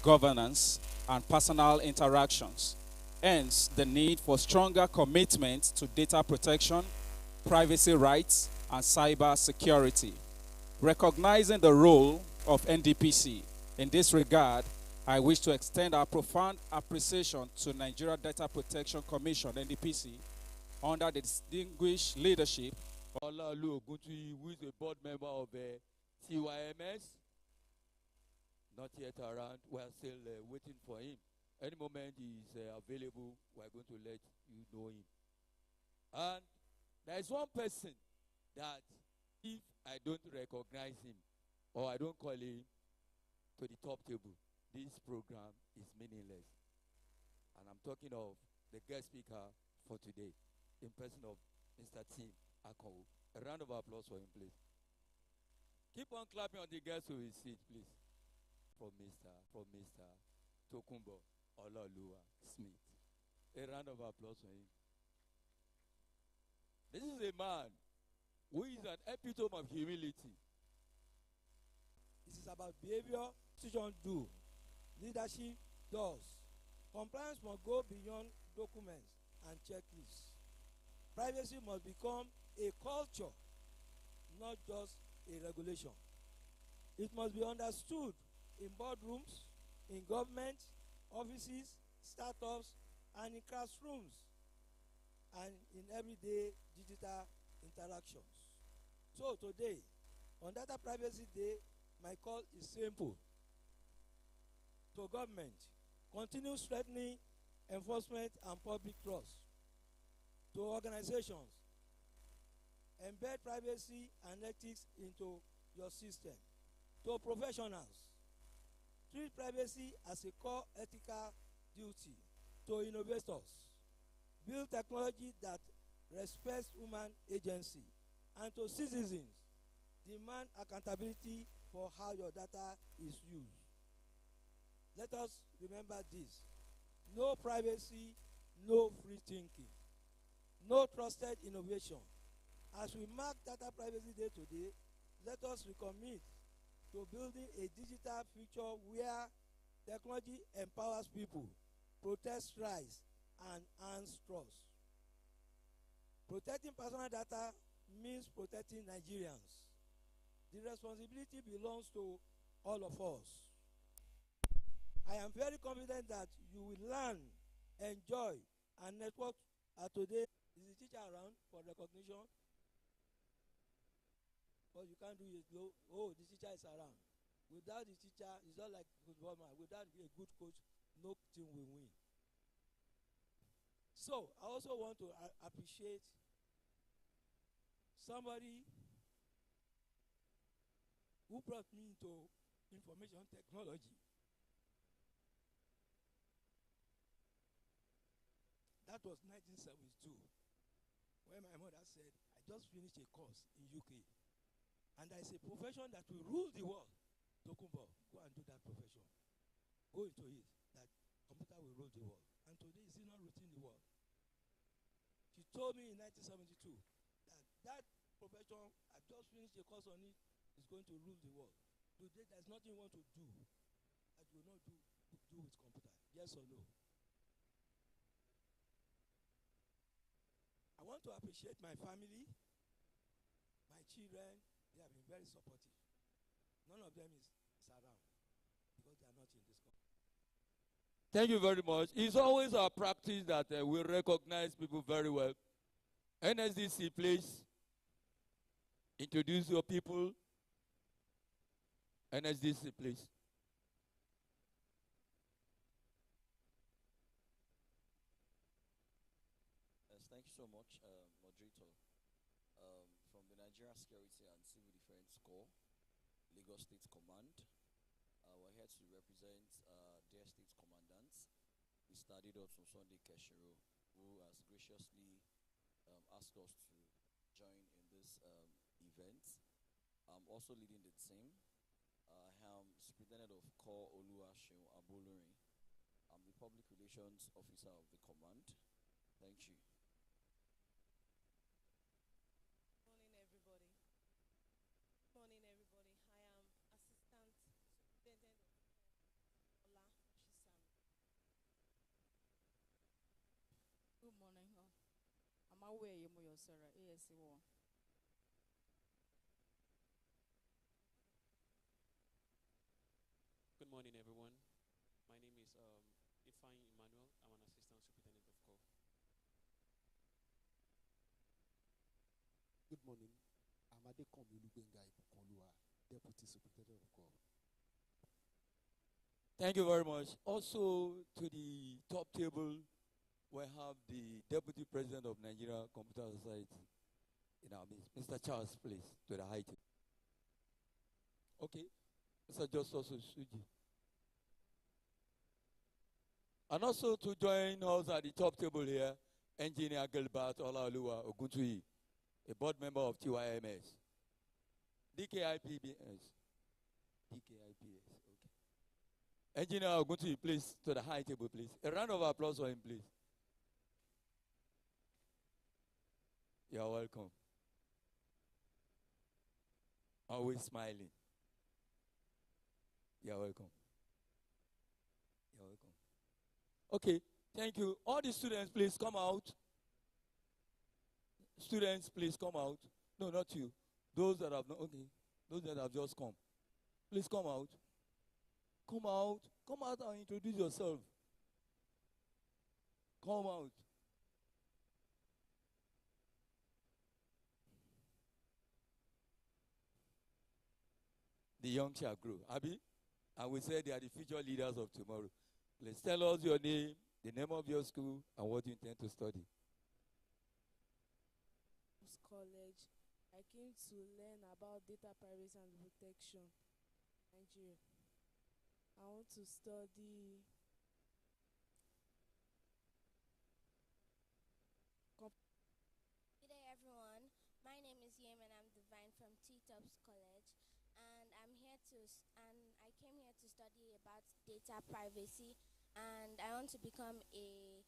governance, and personal interactions. Hence, the need for stronger commitment to data protection, privacy rights, and cyber security. Recognizing the role of NDPC in this regard, I wish to extend our profound appreciation to Nigeria Data Protection Commission, NDPC, under the distinguished leadership of Olaolu Oguntuyi, who is a board member of CYMS. Not yet around. We are still waiting for him. Any moment he is available, we are going to let you know him. And there is one person that if I don't recognize him or I don't call him to the top table, this program is meaningless. And I'm talking of the guest speaker for today, in person of Mr. Tim Akowo. A round of applause for him, please. Keep on clapping on the guest to his seat, please. From Mr. Tokunbo Olaoluwa Smith. A round of applause for him. This is a man who is an epitome of humility. This is about behavior, institutions do, leadership does. Compliance must go beyond documents and checklists. Privacy must become a culture, not just a regulation. It must be understood in boardrooms, in government, offices, startups, and in classrooms, and in everyday digital interactions. So today, on Data Privacy Day, my call is simple. To government, continue strengthening enforcement and public trust. To organizations, embed privacy and ethics into your system. To professionals, treat privacy as a core ethical duty. To innovators, build technology that respects human agency. And to citizens, demand accountability for how your data is used. Let us remember this. No privacy, no free thinking. No trusted innovation. As we mark Data Privacy Day today, let us recommit to building a digital future where technology empowers people, protects rights, and earns trust. Protecting personal data means protecting Nigerians. The responsibility belongs to all of us. I am very confident that you will learn, enjoy, and network today. Is the teacher around for recognition? But you can't do it. Oh, the teacher is around. Without the teacher, it's not like football man. Without a good coach, no team will win. So I also want to appreciate somebody who brought me into information technology. That was 1972, when my mother said, I just finished a course in UK, and there is a profession that will rule the world. Tokunbo, go and do that profession. Go into it, that computer will rule the world. And today, it's not ruling the world. She told me in 1972 that profession, I just finished a course on it, is going to rule the world. Today, there's nothing you want to do that you will not do with computer. Yes or no? I want to appreciate my family, my children. They have been very supportive. None of them is around because they are not in this country. Thank you very much. It's always our practice that we recognize people very well. NSDC, please introduce your people. NSDC, please. Thank you so much, moderator. From the Nigerian Security and Civil Defense Corps, Lagos State Command, we're here to represent their state commandants. Mr. Adidos from Sunday Keshiro, who has graciously asked us to join in this event. I'm also leading the team. I am Superintendent of Corps Oluwaseun Abolurin. I'm the Public Relations Officer of the command. Thank you. Morning, everybody. Morning, everybody. I am Assistant Superintendent of Ola where you your Sarah ASC1. Good morning, everyone. My name is Ifeanyi Emmanuel. I'm an assistant superintendent of corps. Good morning. I'm Adekomi Olubenga Ibukonlua, Deputy Superintendent of Corps. Thank you very much. Also, to the top table, we have the Deputy President of Nigeria Computer Society in our midst. Mr. Charles, please, to the high table. Okay. Mr. Justice Suji. And also to join us at the top table here, Engineer Gilbert Olaoluwa Oguntui, a board member of TYMS. DKIPBS. DKIPS, okay. Engineer Oguntui, please, to the high table, please. A round of applause for him, please. You're welcome. Always smiling. You're welcome. You're welcome. Okay, thank you. All the students, please come out. Students, please come out. No, not you. Those that have not, okay. Those that have just come. Please come out. Come out. Come out and introduce yourself. Come out. The young shall grow. Abi? And we say they are the future leaders of tomorrow. Please tell us your name, the name of your school, and what you intend to study. College. I came to learn about data privacy and protection. Nigeria. I want to study Good day, everyone. My name is Yem, and I'm Divine from T-Tops College, and I came here to study about data privacy, and I want to become a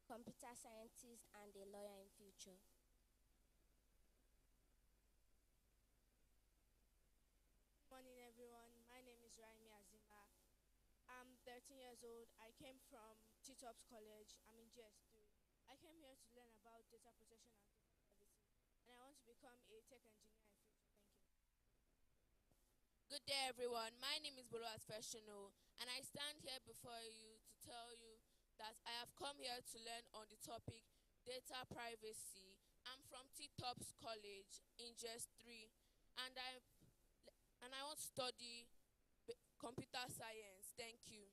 computer scientist and a lawyer in future. Good morning, everyone. My name is Raimi Azima. I'm 13 years old. I came from T-Tops College. I'm in GS3. I came here to learn about data protection and data privacy, and I want to become a tech engineer in future. Thank you. Good day, everyone. My name is Bolo Asfeshino, and I stand here before you to tell you that I have come here to learn on the topic data privacy. I'm from T-Tops College in GS3, and I want to study computer science. Thank you.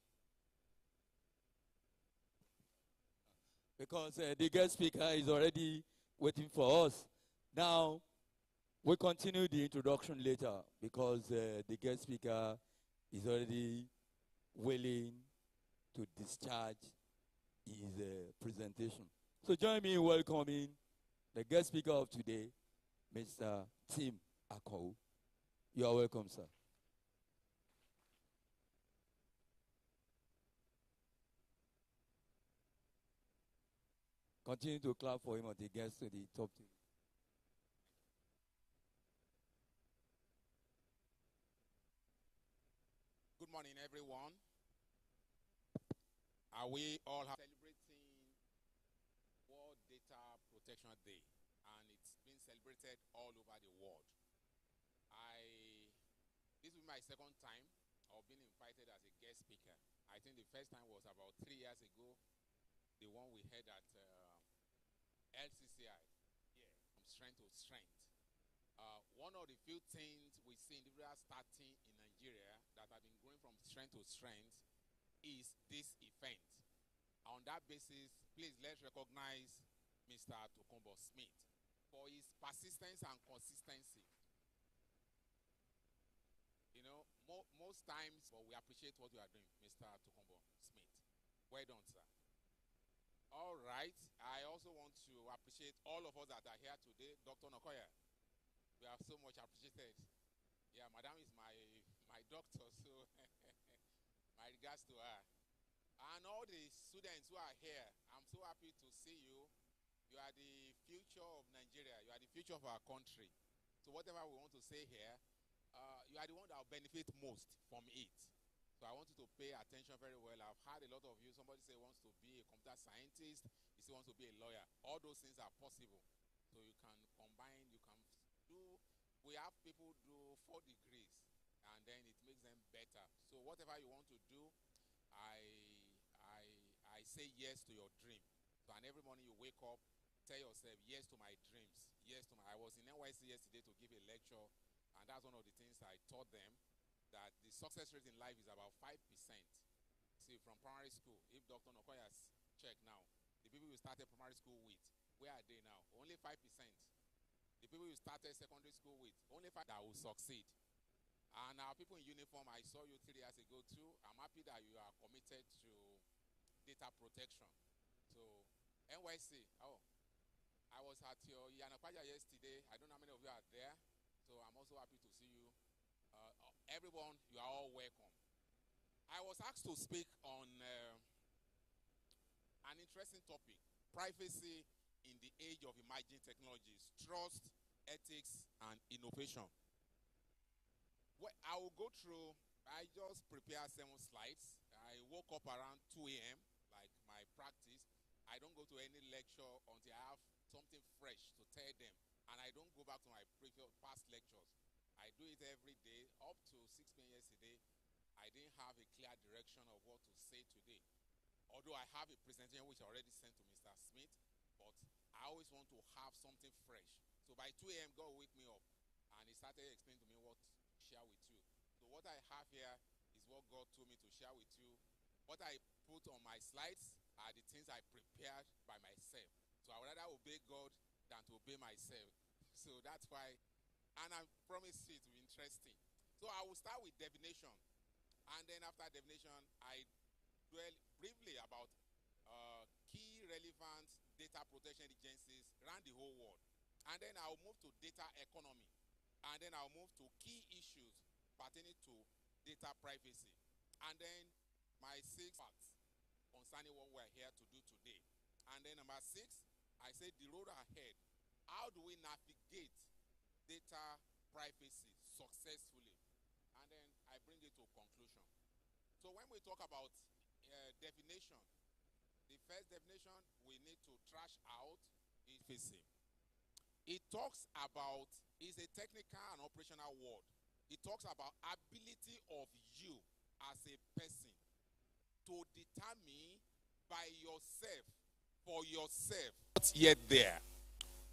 Because the guest speaker is already waiting for us. Now, we'll continue the introduction later because the guest speaker is already willing to discharge his presentation. So join me in welcoming the guest speaker of today, Mr. Tim Akou. You are welcome, sir. Continue to clap for him until he gets to the top table. Good morning, everyone. Are we all celebrating World Data Protection Day? And it's been celebrated all over the world. This will be my second time of being invited as a guest speaker. I think the first time was about 3 years ago, the one we had at LCCI, from strength to strength. One of the few things we see individuals starting in Nigeria that have been growing from strength to strength is this event. On that basis, please let's recognize Mr. Tokumbo Smith for his persistence and consistency. You know, most times, but we appreciate what you are doing, Mr. Tokumbo Smith. Well done, sir. All right. I also want to appreciate all of us that are here today. Dr. Nokoya, we are so much appreciated. Yeah, Madam is my doctor, so my regards to her. And all the students who are here, I'm so happy to see you. You are the future of Nigeria. You are the future of our country. So whatever we want to say here, you are the one that will benefit most from it. So I want you to pay attention very well. I've had a lot of you, somebody say wants to be a computer scientist, he still wants to be a lawyer. All those things are possible. So you can combine, you can do, we have people do 4 degrees and then it makes them better. So whatever you want to do, I say yes to your dream. So and every morning you wake up, tell yourself yes to my dreams. Yes to my, I was in NYC yesterday to give a lecture, and that's one of the things I taught them, that the success rate in life is about 5%. See, from primary school, if Dr. Nokoya's check now, the people you started primary school with, where are they now? Only 5%. The people you started secondary school with, only 5% that will succeed. And our people in uniform, I saw you 3 years ago too. I'm happy that you are committed to data protection. So, NYC, oh, I was at your Yanakwaja yesterday. I don't know how many of you are there. So I'm also happy to see you. Everyone, you are all welcome. I was asked to speak on an interesting topic: privacy in the age of emerging technologies, trust, ethics, and innovation. Well, I will go through, I just prepared 7 slides. I woke up around 2 a.m., like my practice. I don't go to any lecture until I have something fresh to tell them. And I don't go back to my previous past lectures. I do it every day. Up to 6 p.m. yesterday, I didn't have a clear direction of what to say today. Although I have a presentation which I already sent to Mr. Smith, but I always want to have something fresh. So by 2 a.m., God wake me up, and he started explaining to me what to share with you. So what I have here is what God told me to share with you. What I put on my slides are the things I prepared by myself. So I would rather obey God than to obey myself. So that's why, and I promise you it will be interesting. So I will start with definition, and then after definition, I dwell briefly about key relevant data protection agencies around the whole world. And then I'll move to data economy. And then I'll move to key issues pertaining to data privacy. And then my 6 parts concerning what we're here to do today. And then number 6, I say the road ahead. How do we navigate data privacy successfully? And then I bring it to conclusion. So when we talk about definition, the first definition we need to trash out is privacy. It talks about, is a technical and operational word. It talks about ability of you as a person to determine by yourself, for yourself, not yet there.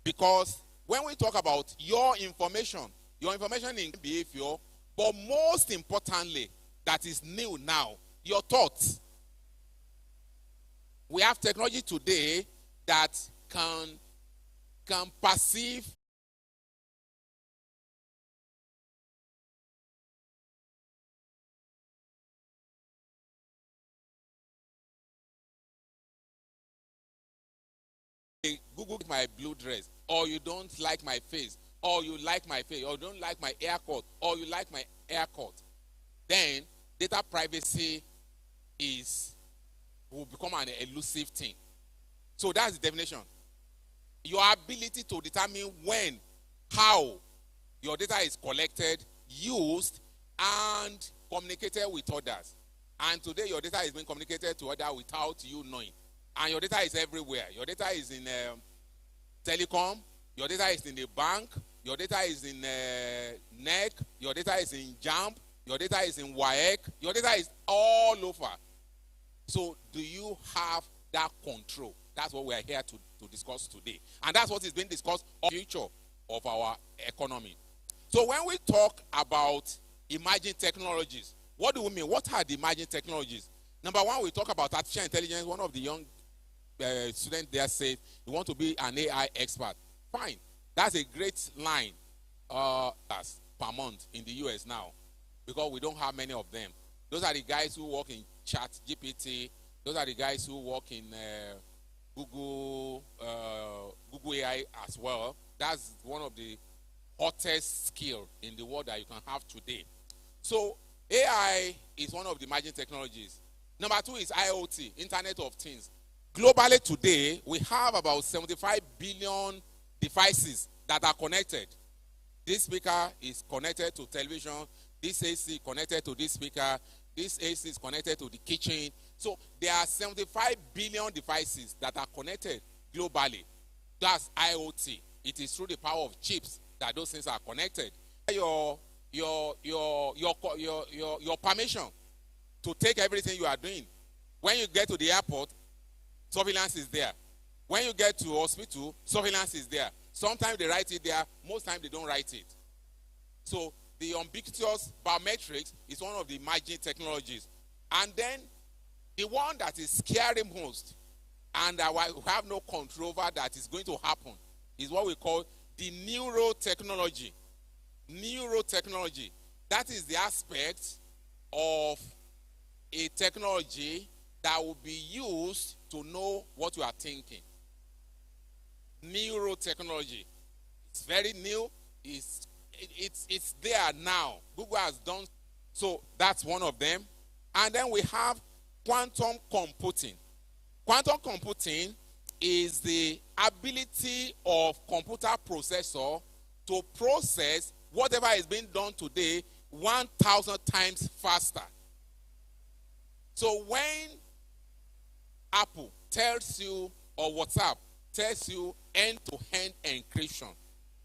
Because when we talk about your information in behavior, but most importantly, that is new now, your thoughts. We have technology today that can perceive Google my blue dress, or you don't like my face, or you like my face, or you don't like my haircut, or you like my haircut, then data privacy will become an elusive thing. So that's the definition. Your ability to determine when, how your data is collected, used, and communicated with others. And today your data is being communicated to others without you knowing. And your data is everywhere. Your data is in telecom, your data is in the bank, your data is in NEC, your data is in JAMP, your data is in WAEC, your data is all over. So do you have that control? That's what we are here to discuss today. And that's what is being discussed on the future of our economy. So when we talk about emerging technologies, what do we mean? What are the emerging technologies? Number one, we talk about artificial intelligence. One of the young students there said, you want to be an AI expert. Fine. That's a great line per month in the US now, because we don't have many of them. Those are the guys who work in Chat GPT. Those are the guys who work in Google AI as well. That's one of the hottest skill in the world that you can have today. So AI is one of the emerging technologies. Number 2 is IoT, Internet of Things. Globally today, we have about 75 billion devices that are connected. This speaker is connected to television. This AC connected to this speaker. This AC is connected to the kitchen. So there are 75 billion devices that are connected globally. That's IoT. It is through the power of chips that those things are connected. Your permission to take everything you are doing. When you get to the airport, surveillance is there. When you get to hospital, surveillance is there. Sometimes they write it there. Most times they don't write it. So the ubiquitous biometrics is one of the emerging technologies. And then the one that is scary most, and I have no control over that is going to happen, is what we call the neurotechnology. Neurotechnology. That is the aspect of a technology that will be used to know what you are thinking. Neurotechnology. It's very new. It's there now. Google has done. So that's one of them. And then we have quantum computing. Quantum computing is the ability of computer processor to process whatever is being done today 1,000 times faster. So when Apple tells you, or WhatsApp tells you end-to-end encryption,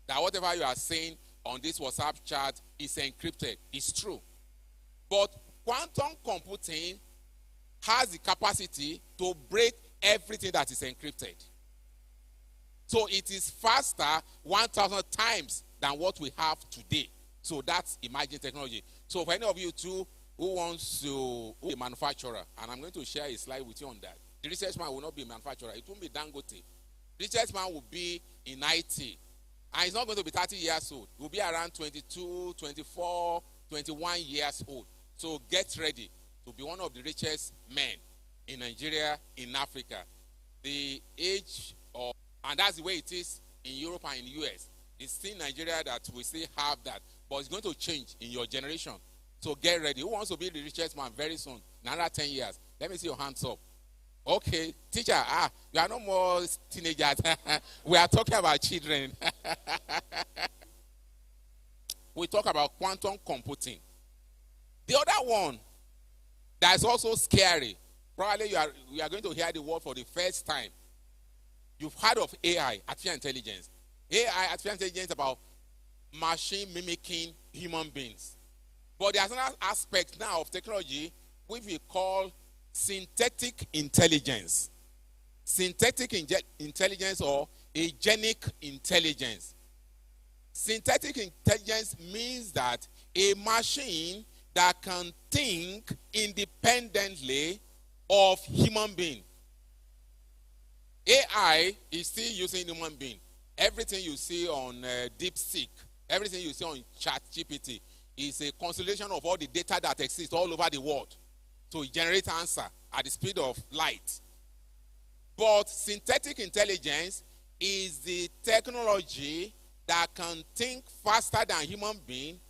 that whatever you are saying on this WhatsApp chat is encrypted, it's true. But quantum computing has the capacity to break everything that is encrypted. So it is faster 1,000 times than what we have today. So that's emerging technology. So for any of you too who wants to be a manufacturer, and I'm going to share a slide with you on that. The research man will not be a manufacturer. It won't be Dangote. The research man will be in IT. And he's not going to be 30 years old. He will be around 22, 24, 21 years old. So get ready to be one of the richest men in Nigeria, in Africa. The age of, and that's the way it is in Europe and in the US. It's still Nigeria that we still have that, but it's going to change in your generation. So get ready. Who wants to be the richest man very soon? Another 10 years. Let me see your hands up. Okay, teacher, you are no more teenagers. We are talking about children. We talk about quantum computing. The other one that is also scary, probably you are going to hear the word for the first time. You've heard of AI, artificial intelligence. AI, artificial intelligence, about machine mimicking human beings. But there's another aspect now of technology which we call synthetic intelligence. Synthetic intelligence or agenic intelligence. Synthetic intelligence means that a machine that can think independently of human being. AI is still using human being. Everything you see on DeepSeek, everything you see on ChatGPT is a consolidation of all the data that exists all over the world to generate answer at the speed of light. But synthetic intelligence is the technology that can think faster than human being,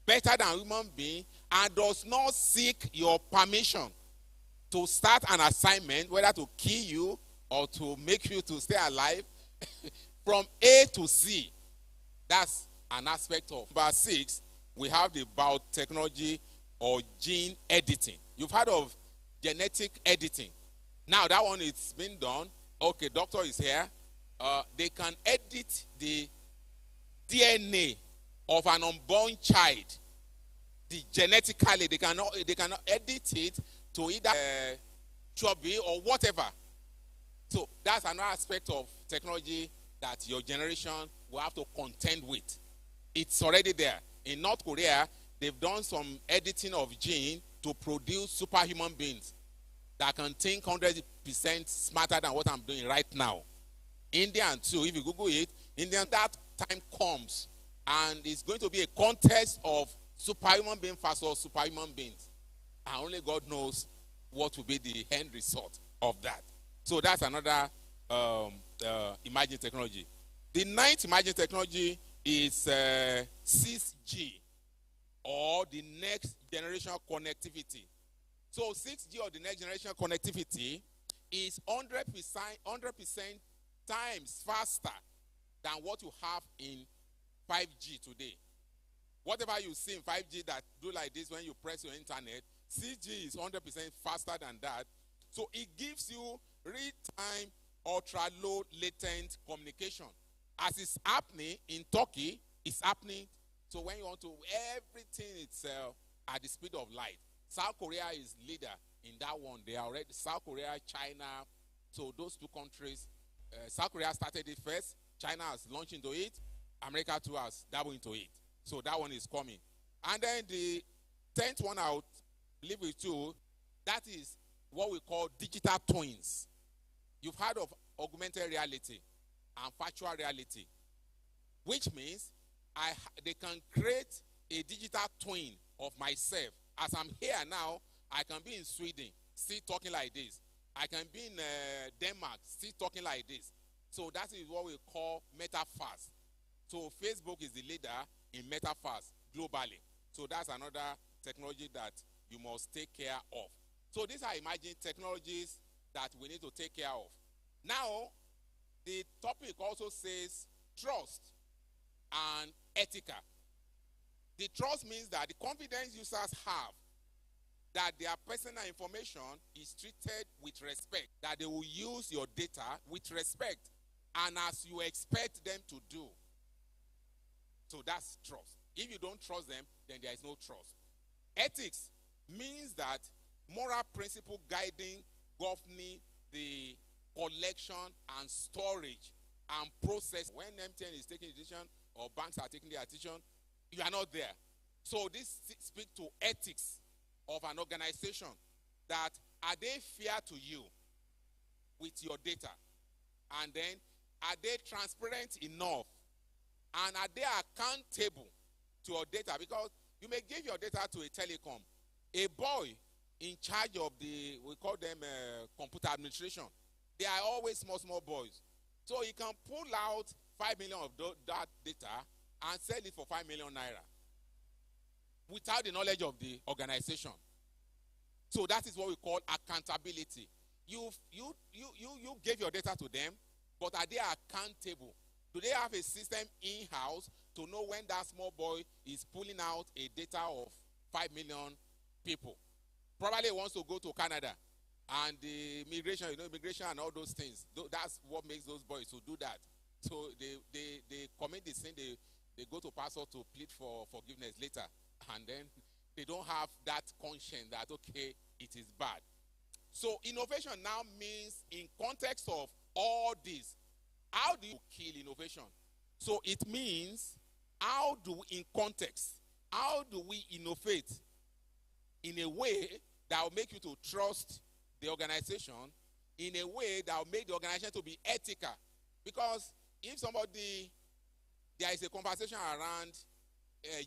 better than human being, and does not seek your permission to start an assignment, whether to kill you or to make you to stay alive, from A to Z. That's an aspect of. Number 6, we have the biotechnology or gene editing. You've heard of genetic editing. Now that one is been done. Okay, doctor is here. They can edit the DNA of an unborn child. Genetically, they cannot edit it to either chubby or whatever. So that's another aspect of technology that your generation will have to contend with. It's already there. In North Korea, they've done some editing of gene to produce superhuman beings that can think 100% smarter than what I'm doing right now. India too, if you Google it, India, that time comes and it's going to be a contest of superhuman beings versus superhuman beings. And only God knows what will be the end result of that. So that's another emerging technology. The 9th emerging technology is 6G, or the next generation connectivity. So 6G, or the next generation connectivity, is 100% times faster than what you have in 5G today. Whatever you see in 5G that do like this when you press your internet, CG is 100% faster than that. So it gives you real-time, ultra-low latent communication. As it's happening in Turkey, it's happening. So when you want to, everything itself at the speed of light. South Korea is leader in that one. They are already, South Korea, China. So those two countries, South Korea started it first. China has launched into it. America too has dabbled into it. So that one is coming. And then the 10th one I'll leave with you, that is what we call digital twins. You've heard of augmented reality and virtual reality, which means they can create a digital twin of myself. As I'm here now, I can be in Sweden, still talking like this. I can be in Denmark, still talking like this. So that is what we call metaverse. So Facebook is the leader in metaverse globally. So that's another technology that you must take care of. So these are emerging technologies that we need to take care of. Now, the topic also says trust and ethical. The trust means that the confidence users have that their personal information is treated with respect, that they will use your data with respect and as you expect them to do. So that's trust. If you don't trust them, then there is no trust. Ethics means that moral principle guiding, governing the collection and storage and process. When MTN is taking a decision or banks are taking their decision, you are not there. So this speaks to ethics of an organization, that are they fair to you with your data? And then are they transparent enough? And are they accountable to your data? Because you may give your data to a telecom. A boy in charge of we call them computer administration. They are always small boys. So he can pull out 5 million of that data and sell it for 5 million naira without the knowledge of the organization. So that is what we call accountability. You gave your data to them, but are they accountable? Do they have a system in-house to know when that small boy is pulling out a data of 5 million people? Probably he wants to go to Canada, and the immigration and all those things. That's what makes those boys to do that. So they commit the sin, they go to pastor to plead for forgiveness later, and then they don't have that conscience that, okay, it is bad. So innovation now means, in context of all this, how do you kill innovation? So it means, how do we innovate in a way that will make you to trust the organization, in a way that will make the organization to be ethical? Because if there is a conversation around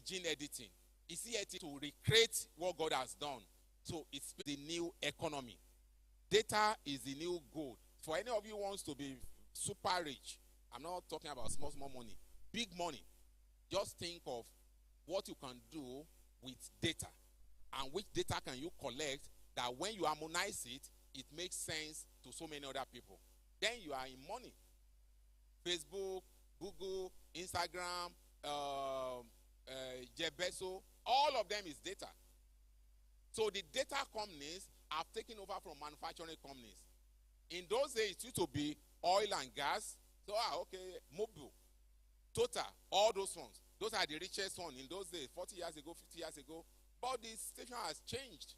gene editing, is it ethical to recreate what God has done? So it's the new economy. Data is the new gold. For any of you who wants to be super rich, I'm not talking about small money, big money. Just think of what you can do with data, and which data can you collect that when you harmonize it, it makes sense to so many other people. Then you are in money. Facebook, Google, Instagram, Jeff Bezos, all of them is data. So the data companies have taken over from manufacturing companies. In those days, it used to be oil and gas. So, Mobil, Total, all those ones. Those are the richest ones in those days, 40 years ago, 50 years ago. But the situation has changed.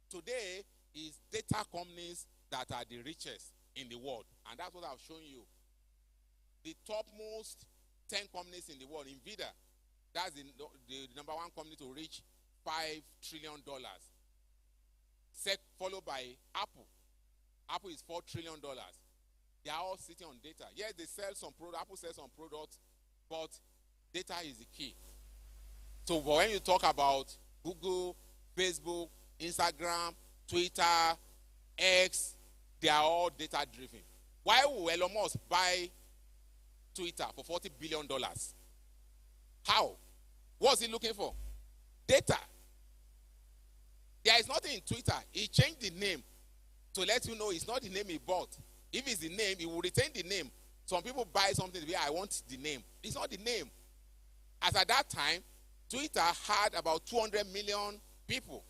Today is data companies that are the richest in the world. And that's what I've shown you. The topmost 10 companies in the world, Nvidia, that's the number one company to reach $5 trillion. Followed by Apple. Apple is $4 trillion. They are all sitting on data. Yes, they sell some product. Apple sells some products, but data is the key. So when you talk about Google, Facebook, Instagram, Twitter, X, they are all data driven. Why will Elon Musk buy Twitter for $40 billion? How? What's he looking for? Data. There is nothing in Twitter. He changed the name to let you know it's not the name he bought. If it's the name, he will retain the name. Some people buy something, I want the name. It's not the name. As at that time, Twitter had about 200 million people.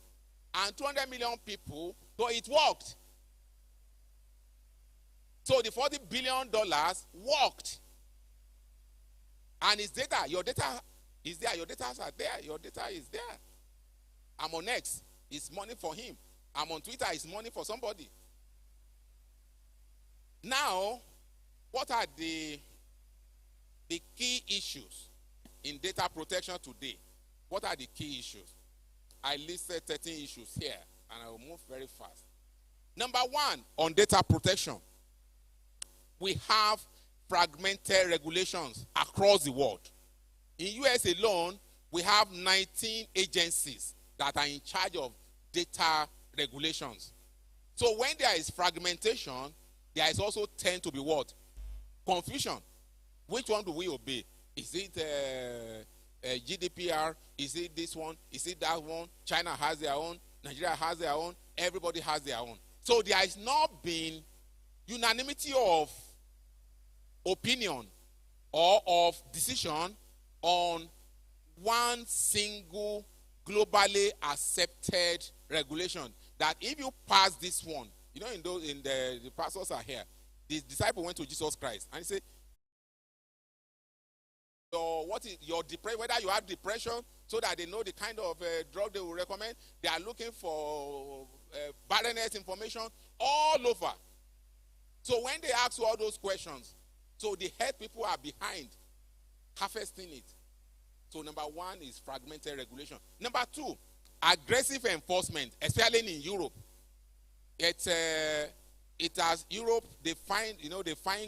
and 200 million people, so it worked. So the $40 billion worked. And his data, your data is there, your data are there, your data is there. I'm on X, it's money for him. I'm on Twitter, it's money for somebody. Now, what are the key issues in data protection today? What are the key issues? I listed 13 issues here, and I will move very fast. Number one, on data protection, we have fragmented regulations across the world. In US alone, we have 19 agencies that are in charge of data regulations. So when there is fragmentation, there is also tend to be what? Confusion. Which one do we obey? Is it GDPR? Is it this one? Is it that one? China has their own. Nigeria has their own. Everybody has their own. So there has not been unanimity of opinion or of decision on one single globally accepted regulation that if you pass this one, you know, in the pastors are here, the disciple went to Jesus Christ and he said, your depression, whether you have depression, so that they know the kind of drug they will recommend. They are looking for barrenness information all over. So when they ask you all those questions, so the head people are behind harvesting it. So number one is fragmented regulation. Number two, aggressive enforcement, especially in Europe. It has Europe, they find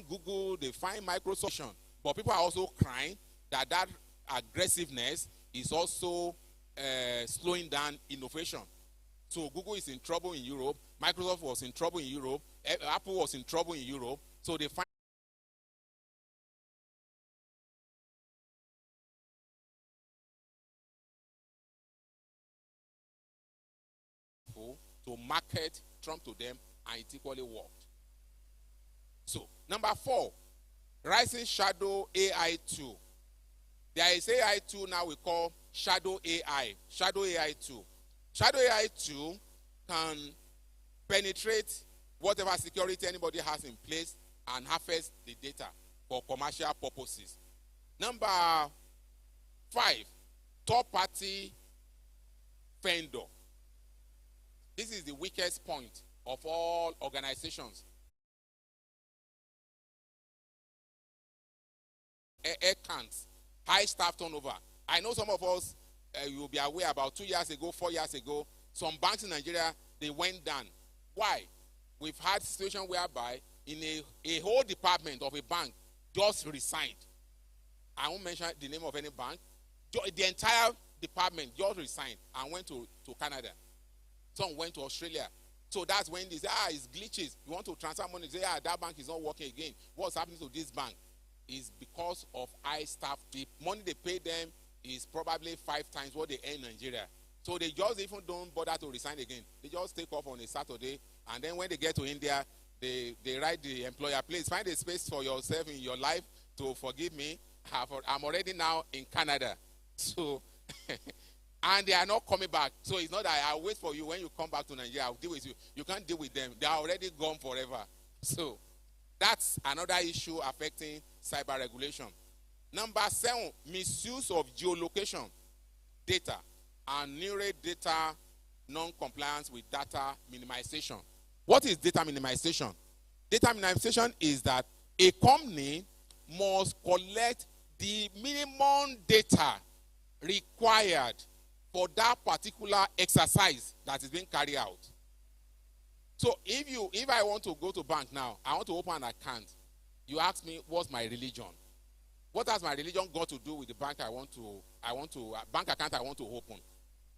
Google, they find Microsoft, but people are also crying that aggressiveness is also slowing down innovation. So Google is in trouble in Europe, Microsoft was in trouble in Europe, Apple was in trouble in Europe, so they find to market Trump to them, and it equally worked. So, number four, rising shadow AI tool. There is AI tool now we call shadow AI. Shadow AI tool. Shadow AI tool can penetrate whatever security anybody has in place and harvest the data for commercial purposes. Number five, third-party vendor. This is the weakest point of all organizations. Counts, high staff turnover. I know some of us, you will be aware about 2 years ago, 4 years ago, some banks in Nigeria, they went down. Why? We've had a situation whereby in a whole department of a bank just resigned. I won't mention the name of any bank. The entire department just resigned and went to Canada. Some went to Australia. So that's when they say, it's glitches. You want to transfer money, say, that bank is not working again. What's happening to this bank? Is because of high staff. The money they pay them is probably 5 times what they earn in Nigeria. So they just even don't bother to resign again. They just take off on a Saturday, and then when they get to India, they write the employer, please find a space for yourself in your life to forgive me. I'm already now in Canada. So, and they are not coming back. So it's not that I'll wait for you. When you come back to Nigeria, I'll deal with you. You can't deal with them. They are already gone forever. So that's another issue affecting cyber regulation. Number 7, misuse of geolocation data and neural data non-compliance with data minimization. What is data minimization? Data minimization is that a company must collect the minimum data required for that particular exercise that is being carried out. So if I want to go to bank now, I want to open an account. You ask me, what's my religion? What has my religion got to do with the bank bank account I want to open?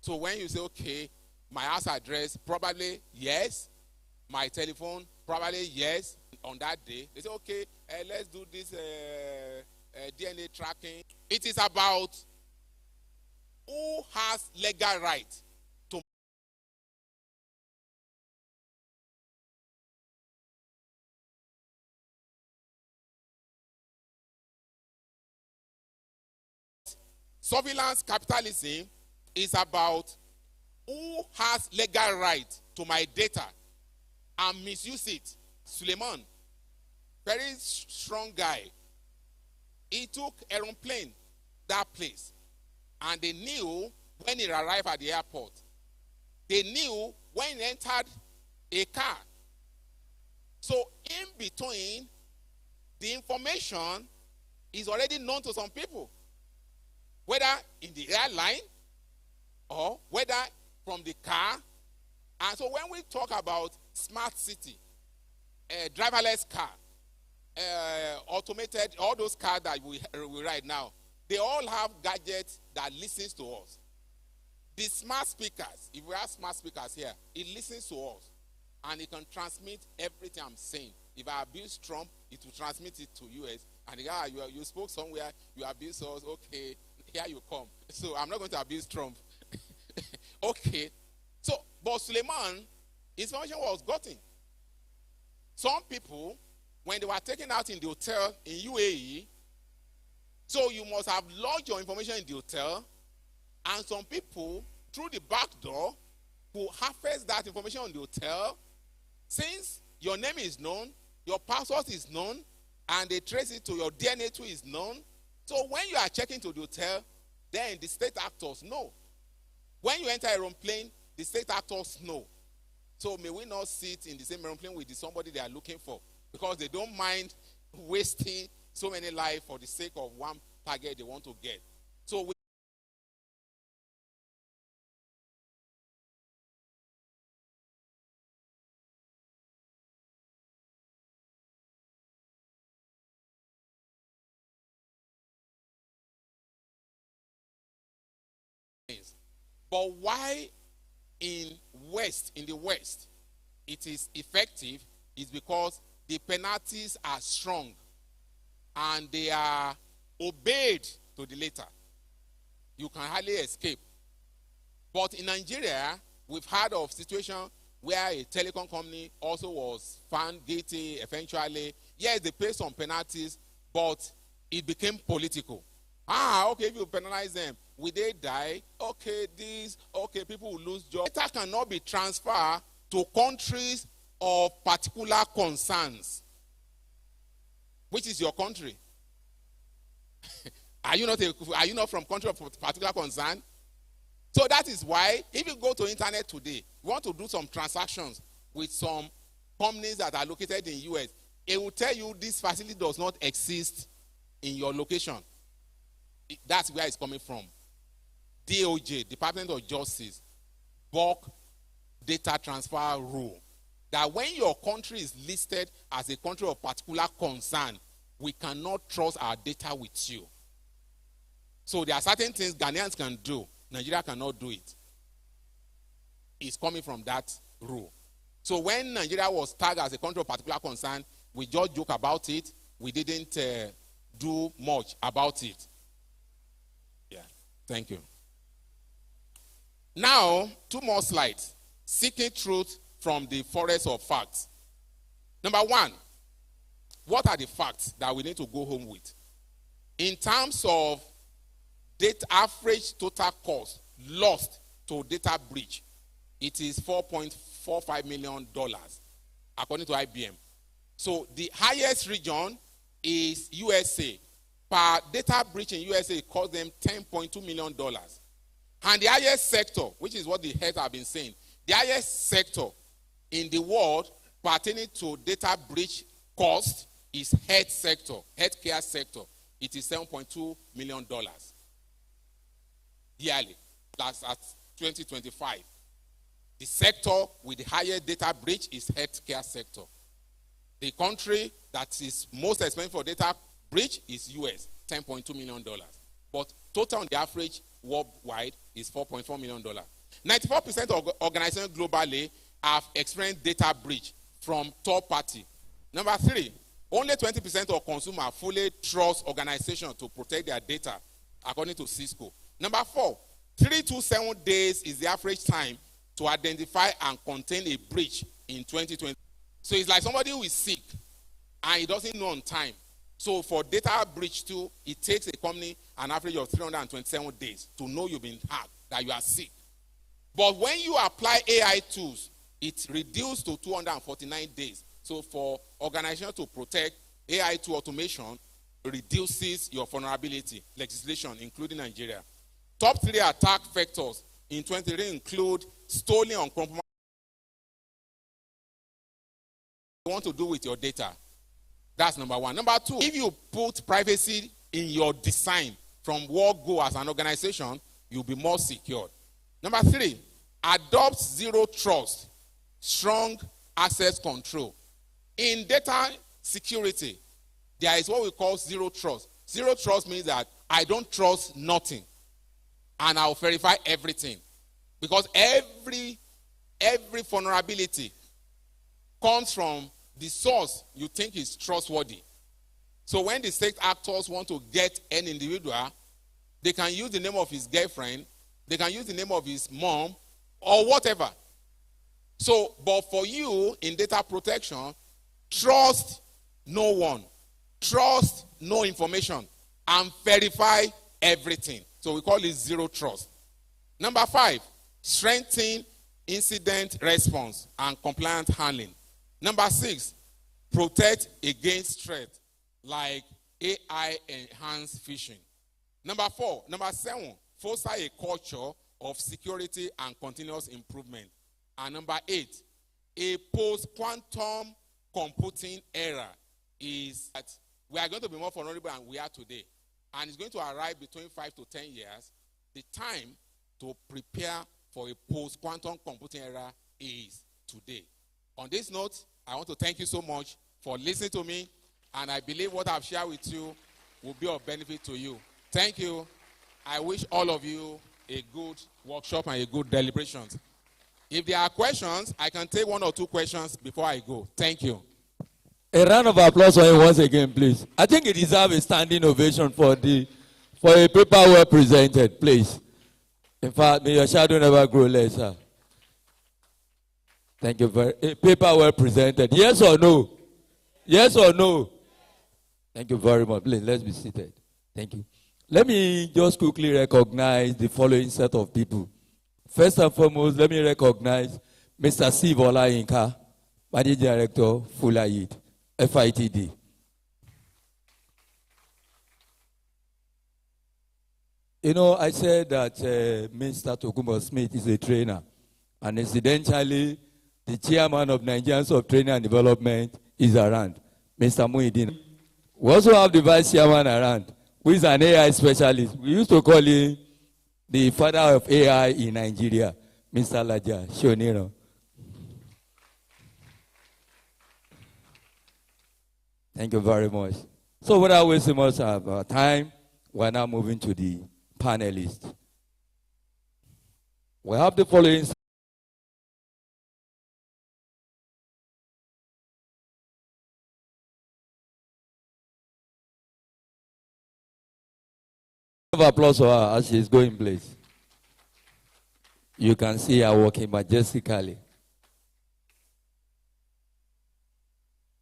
So when you say, okay, my house address, probably yes. My telephone, probably yes. On that day, they say, okay, let's do this DNA tracking. It is about who has legal right to surveillance capitalism is about Who has legal right to my data and misuse it? Suleiman, very strong guy. He took aeroplane that place, and they knew when he arrived at the airport. They knew when he entered a car. So in between, the information is already known to some people, whether in the airline or whether from the car. And so when we talk about smart city, driverless car, automated, all those cars that we ride now, they all have gadgets that listens to us. The smart speakers, if we have smart speakers here, it listens to us and it can transmit everything I'm saying. If I abuse Trump, it will transmit it to US. And you spoke somewhere, you abuse us, okay, here you come. So I'm not going to abuse Trump. Okay. So, but Suleiman, information was gotten. Some people, when they were taken out in the hotel in UAE, so you must have logged your information in the hotel, and some people, through the back door, who harvest that information in the hotel, since your name is known, your password is known, and they trace it to your DNA too is known. So when you are checking to the hotel, then the state actors know. When you enter a aeroplane, the state actors know. So may we not sit in the same aeroplane with somebody they are looking for, because they don't mind wasting so many lives for the sake of one target they want to get. So we but why in the West, it is effective is because the penalties are strong and they are obeyed to the letter. You can hardly escape. But in Nigeria, we've heard of situation where a telecom company also was found guilty eventually. Yes, they paid some penalties, but it became political. Okay, if you penalize them, will they die? Okay, people will lose jobs. Data cannot be transferred to countries of particular concerns. Which is your country? Are you not from country of particular concern? So that is why, if you go to internet today, you want to do some transactions with some companies that are located in US, it will tell you this facility does not exist in your location. That's where it's coming from. DOJ, Department of Justice, bulk data transfer rule. That when your country is listed as a country of particular concern, we cannot trust our data with you. So there are certain things Ghanaians can do. Nigeria cannot do it. It's coming from that rule. So when Nigeria was tagged as a country of particular concern, we just joke about it. We didn't do much about it. Yeah, thank you. Now, 2 more slides. Seeking truth from the forest of facts. Number 1, what are the facts that we need to go home with? In terms of average total cost lost to data breach, it is $4.45 million, according to IBM. So the highest region is USA. Per data breach in USA, it cost them $10.2 million. And the highest sector, which is what the heads have been saying, the highest sector in the world pertaining to data breach cost is healthcare sector. It is $7.2 million yearly. That's at 2025. The sector with the highest data breach is healthcare sector. The country that is most expensive for data breach is US, $10.2 million. But total on the average worldwide is $4.4 million. 94% of organizations globally have experienced data breach from third party. Number 3, only 20% of consumers fully trust organizations to protect their data, according to Cisco. Number 4, 3 to 7 days is the average time to identify and contain a breach in 2020. So it's like somebody who is sick and he doesn't know on time. So for data breach too, it takes a company an average of 327 days to know you've been hacked, that you are sick. But when you apply AI tools, it reduced to 249 days. So for organizations to protect, AI tool automation reduces your vulnerability. Legislation, including Nigeria. Top 3 attack vectors in 2023 include stolen uncompromised. What you want to do with your data. That's number 1. Number 2, if you put privacy in your design from word go as an organization, you'll be more secure. Number 3, adopt zero trust, strong access control. In data security, there is what we call zero trust. Zero trust means that I don't trust nothing, and I'll verify everything. Because every vulnerability comes from the source you think is trustworthy. So when the state actors want to get an individual, they can use the name of his girlfriend, they can use the name of his mom, or whatever. So, but for you in data protection, trust no one, trust no information, and verify everything. So we call it zero trust. Number 5, strengthen incident response and compliant handling. Number 6, protect against threat like AI enhanced phishing. Number 7, foster a culture of security and continuous improvement. And number 8, a post-quantum computing era is that we are going to be more vulnerable than we are today. And it's going to arrive between 5 to 10 years. The time to prepare for a post-quantum computing era is today. On this note, I want to thank you so much for listening to me, and I believe what I've shared with you will be of benefit to you. Thank you. I wish all of you a good workshop and a good deliberations. If there are questions, I can take 1 or 2 questions before I go. Thank you. A round of applause for him once again, please. I think he deserves a standing ovation for a paper well presented, please. In fact, may your shadow never grow less, sir. Thank you very much. A paper well presented. Yes or no? Yes or no? Thank you very much. Please, let's be seated. Thank you. Let me just quickly recognize the following set of people. First and foremost, let me recognize Mr. Steve Olayinka, Managing Director, Fulayid, FITD. You know, I said that Mr. Tokumbo Smith is a trainer, and incidentally, the chairman of Nigerians of Training and Development is around, Mr. Muhyiddin. We also have the vice chairman around, who is an AI specialist. We used to call him the father of AI in Nigeria, Mr. Laja Shoniro. Thank you very much. So without wasting much of our time, we're now moving to the panelists. We have the following. Applause for her as she's going, please. You can see her walking majestically.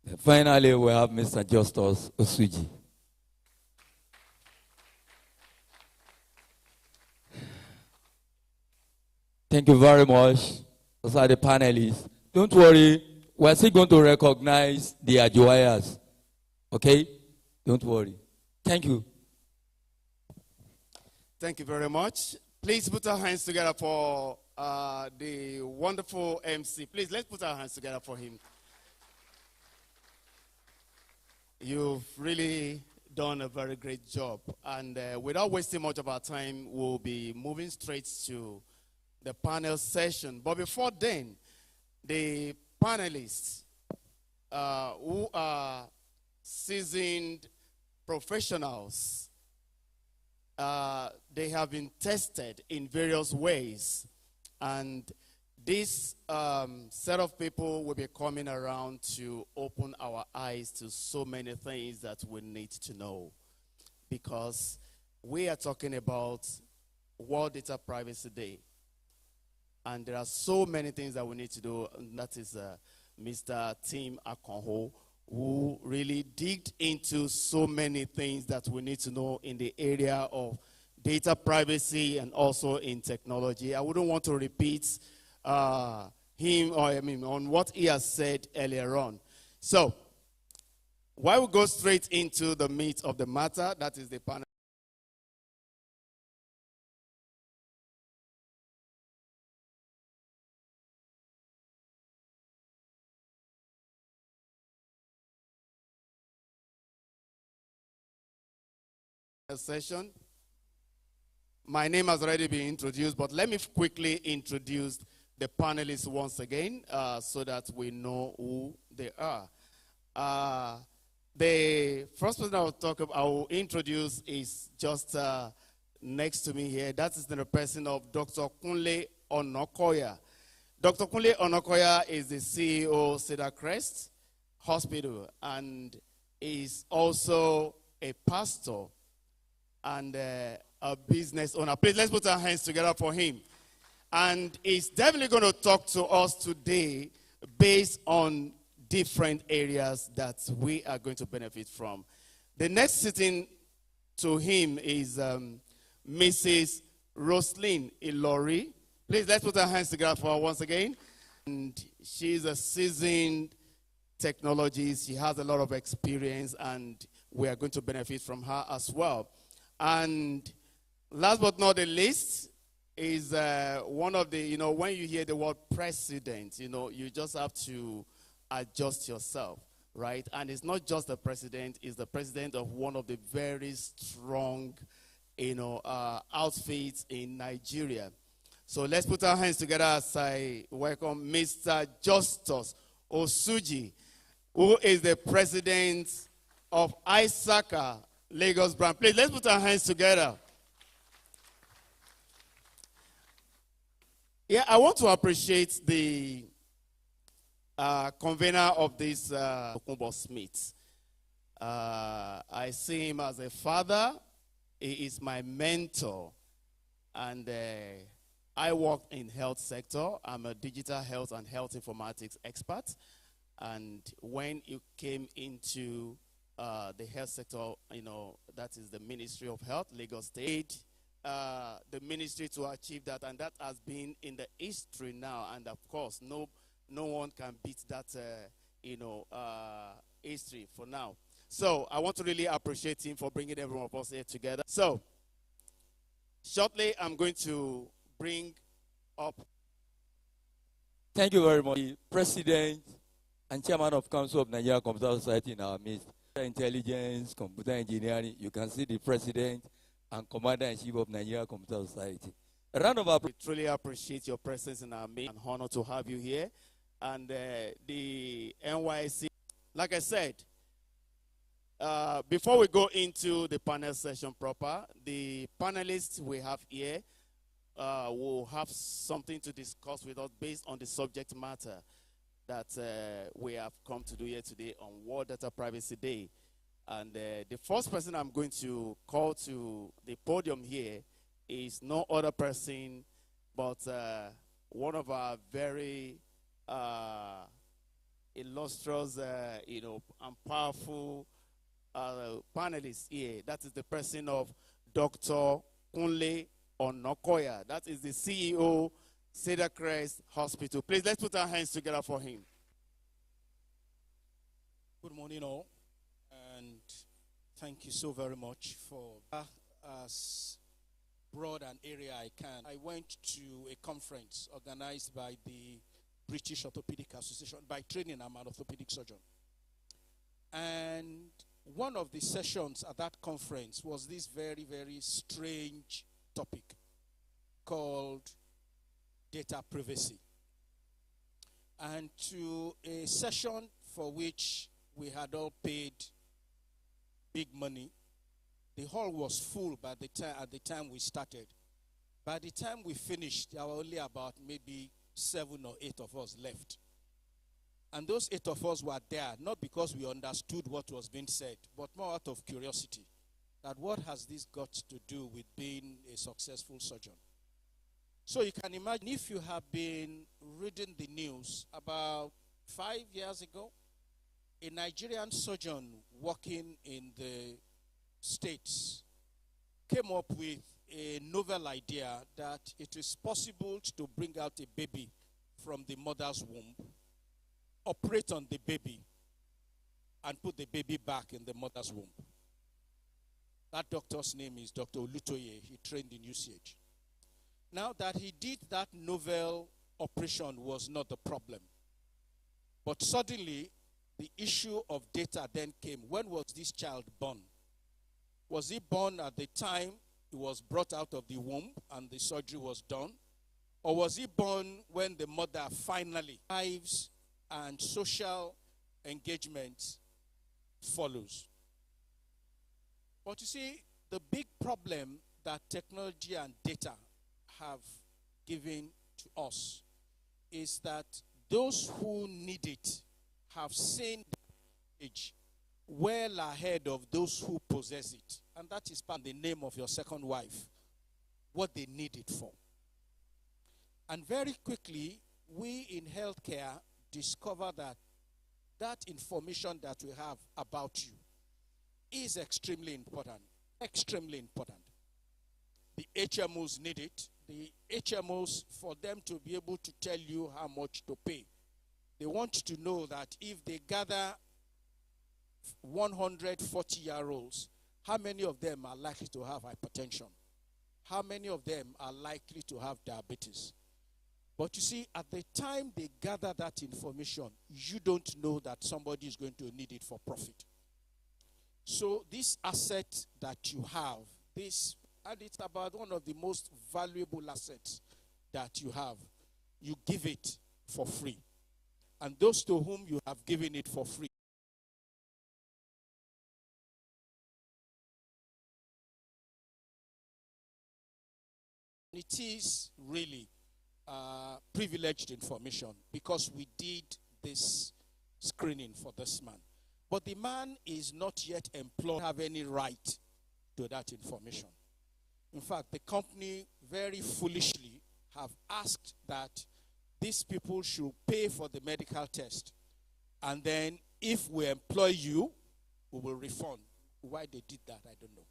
And finally, we have Mr. Justus Osuji. Thank you very much. Those are the panelists. Don't worry, we're still going to recognize the adjoyers. Okay? Don't worry. Thank you. Thank you very much. Please put our hands together for the wonderful MC. Please, let's put our hands together for him. You've really done a very great job. And without wasting much of our time, we'll be moving straight to the panel session. But before then, the panelists who are seasoned professionals, they have been tested in various ways, and this set of people will be coming around to open our eyes to so many things that we need to know, because we are talking about World Data Privacy Day, and there are so many things that we need to do, and that is Mr. Tim Akonho, who really digged into so many things that we need to know in the area of data privacy and also in technology. I wouldn't want to repeat on what he has said earlier on. So, while we go straight into the meat of the matter, that is the panel session. My name has already been introduced, but let me quickly introduce the panelists once again so that we know who they are. The first person I will introduce is just next to me here. That is the person of Dr. Kunle Onokoya. Dr. Kunle Onokoya is the CEO of Cedar Crest Hospital and is also a pastor and a business owner. Please, let's put our hands together for him. And he's definitely going to talk to us today based on different areas that we are going to benefit from. The next sitting to him is Mrs. Roslyn Ilori. Please, let's put our hands together for her once again. And she's a seasoned technologist. She has a lot of experience, and we are going to benefit from her as well. And last but not the least is one of the, when you hear the word president, you just have to adjust yourself, right? And it's not just the president, it's the president of one of the very strong, outfits in Nigeria. So let's put our hands together as I welcome Mr. Justus Osuji, who is the president of Isaka Lagos branch. Please, let's put our hands together. Yeah, I want to appreciate the convener of this, Okumbo Smith. I see him as a father. He is my mentor. And I work in health sector. I'm a digital health and health informatics expert. And when you came into the health sector, that is the Ministry of Health, Lagos State, the ministry to achieve that, and that has been in the history now. And of course, no one can beat that, history for now. So I want to really appreciate him for bringing everyone of us here together. So shortly, I'm going to bring up. Thank you very much, President and Chairman of Council of Nigeria Computer Society in our midst. Intelligence, computer engineering. You can see the President and Commander-in-Chief of Nigeria Computer Society. A round of applause. We truly appreciate your presence in our midst. An honor to have you here. And the NYC, like I said, before we go into the panel session proper, the panelists we have here will have something to discuss with us based on the subject matter that we have come to do here today on World Data Privacy Day. And the first person I'm going to call to the podium here is no other person but one of our very illustrious, and powerful panelists here. That is the person of Dr. Kunle Onokoya. That is the CEO, Cedar Crest Hospital. Please, let's put our hands together for him. Good morning, all, and thank you so very much for as broad an area I can. I went to a conference organized by the British Orthopedic Association. By training, I'm an orthopedic surgeon. And one of the sessions at that conference was this very, very strange topic called data privacy. And to a session for which we had all paid big money, the hall was full by the time, at the time we started. By the time we finished, there were only about maybe 7 or 8 of us left. And those 8 of us were there, not because we understood what was being said, but more out of curiosity, that what has this got to do with being a successful surgeon? So you can imagine, if you have been reading the news, about 5 years ago, a Nigerian surgeon working in the States came up with a novel idea that it is possible to bring out a baby from the mother's womb, operate on the baby, and put the baby back in the mother's womb. That doctor's name is Dr. Olutoye. He trained in UCH. Now that he did that novel operation was not the problem. But suddenly, the issue of data then came. When was this child born? Was he born at the time he was brought out of the womb and the surgery was done? Or was he born when the mother finally, lives and social engagement follows? But you see, the big problem that technology and data have given to us is that those who need it have seen the age well ahead of those who possess it. And that is part of the name of your second wife, what they need it for. And very quickly, we in healthcare discover that that information that we have about you is extremely important. Extremely important. The HMOs need it. The HMOs, for them to be able to tell you how much to pay, they want to know that if they gather 140-year-olds, how many of them are likely to have hypertension? How many of them are likely to have diabetes? But you see, at the time they gather that information, you don't know that somebody is going to need it for profit. So this asset that you have, and it's about one of the most valuable assets that you have, you give it for free. And those to whom you have given it for free, it is really privileged information because we did this screening for this man. But the man is not yet employed, have any right to that information. In fact, the company very foolishly have asked that these people should pay for the medical test. And then if we employ you, we will refund. Why they did that, I don't know.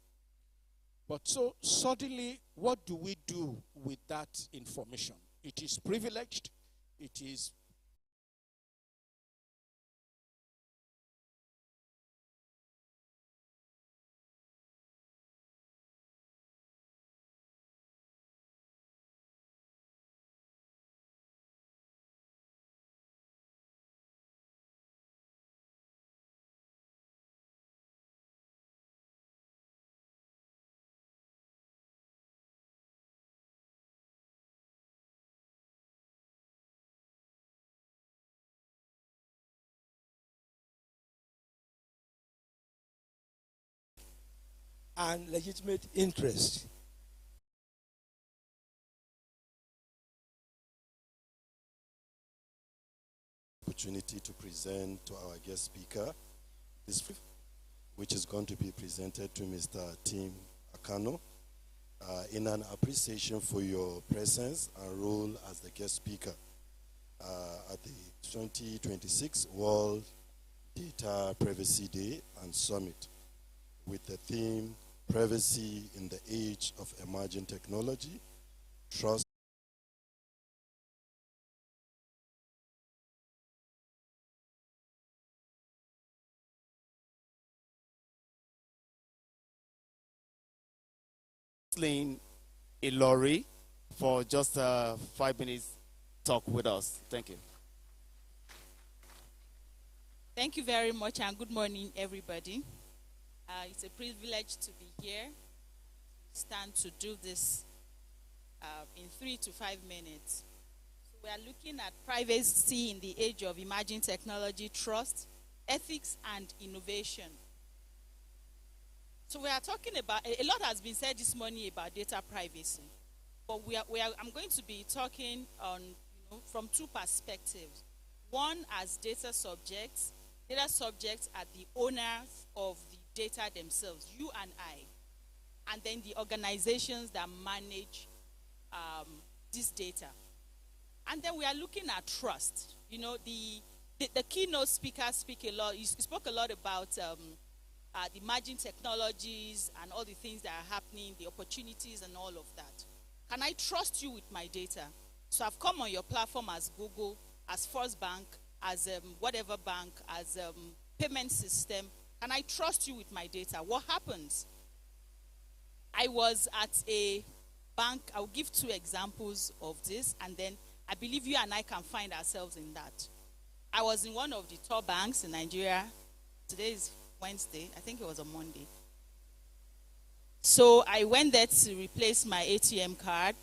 But so suddenly, what do we do with that information? It is privileged. It is and legitimate interest. Opportunity to present to our guest speaker, which is going to be presented to Mr. Tim Akano, in an appreciation for your presence and role as the guest speaker at the 2026 World Data Privacy Day and Summit, with the theme, Privacy in the Age of Emerging Technology, Trust. Ilori for just 5 minutes talk with us. Thank you. Thank you very much and good morning, everybody. It's a privilege to be here, stand to do this in 3 to 5 minutes. So we are looking at privacy in the age of emerging technology, trust, ethics, and innovation. So we are talking about, a lot has been said this morning about data privacy, but I'm going to be talking on, from two perspectives. One as data subjects are the owners of the data themselves, you and I, and then the organizations that manage this data. And then we are looking at trust. The keynote speaker spoke a lot about the emerging technologies and all the things that are happening, the opportunities and all of that. Can I trust you with my data? So I've come on your platform as Google, as First Bank, as whatever bank, as payment system. Can I trust you with my data? What happens? I was at a bank. I'll give 2 examples of this, and then I believe you and I can find ourselves in that. I was in one of the top banks in Nigeria. Today is Wednesday. I think it was a Monday. So I went there to replace my ATM card,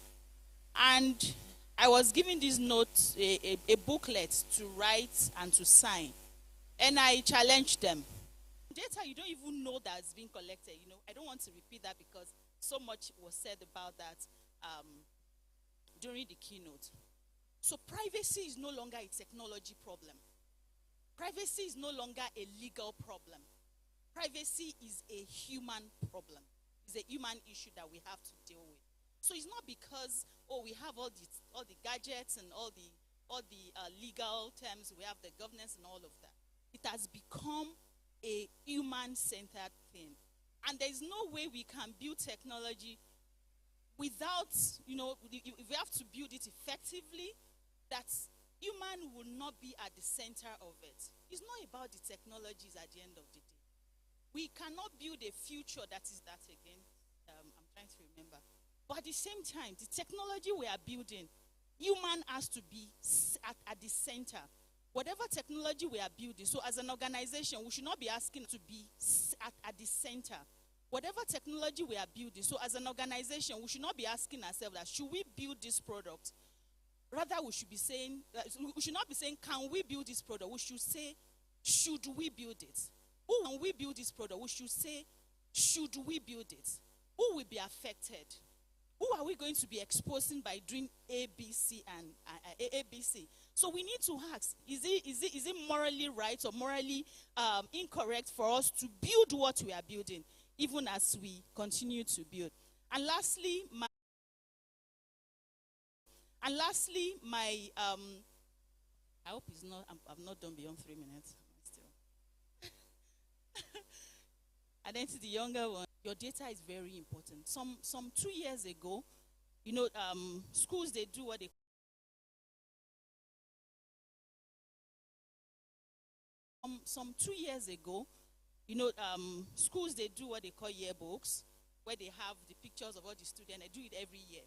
and I was given this note, a booklet to write and to sign. And I challenged them. Data you don't even know that's being collected. I don't want to repeat that because so much was said about that during the keynote. So privacy is no longer a technology problem. Privacy is no longer a legal problem. Privacy is a human problem. It's a human issue that we have to deal with. So it's not because, we have all the gadgets and all the legal terms, we have the governance and all of that. It has become a human-centered thing. And there's no way we can build technology without, if we have to build it effectively, that human will not be at the center of it. It's not about the technologies at the end of the day. We cannot build a future that is that again. I'm trying to remember. But at the same time, the technology we are building, human has to be at the center. Whatever technology we are building, so as an organization, we should not be asking to be at the center. Whatever technology we are building, so as an organization, we should not be asking ourselves that should we build this product? Rather, we should be saying, we should not be saying, can we build this product? We should say, should we build it? Who can we build this product? We should say, should we build it? Who will be affected? Who are we going to be exposing by doing A, B, C, and A, B, C? So we need to ask, is it morally right or morally incorrect for us to build what we are building, even as we continue to build? And lastly, I hope it's not, I'm not done beyond 3 minutes. Still. And then to the younger one, your data is very important. Some 2 years ago, schools, they do what they some 2 years ago, schools, they do what they call yearbooks, where they have the pictures of all the students. They do it every year.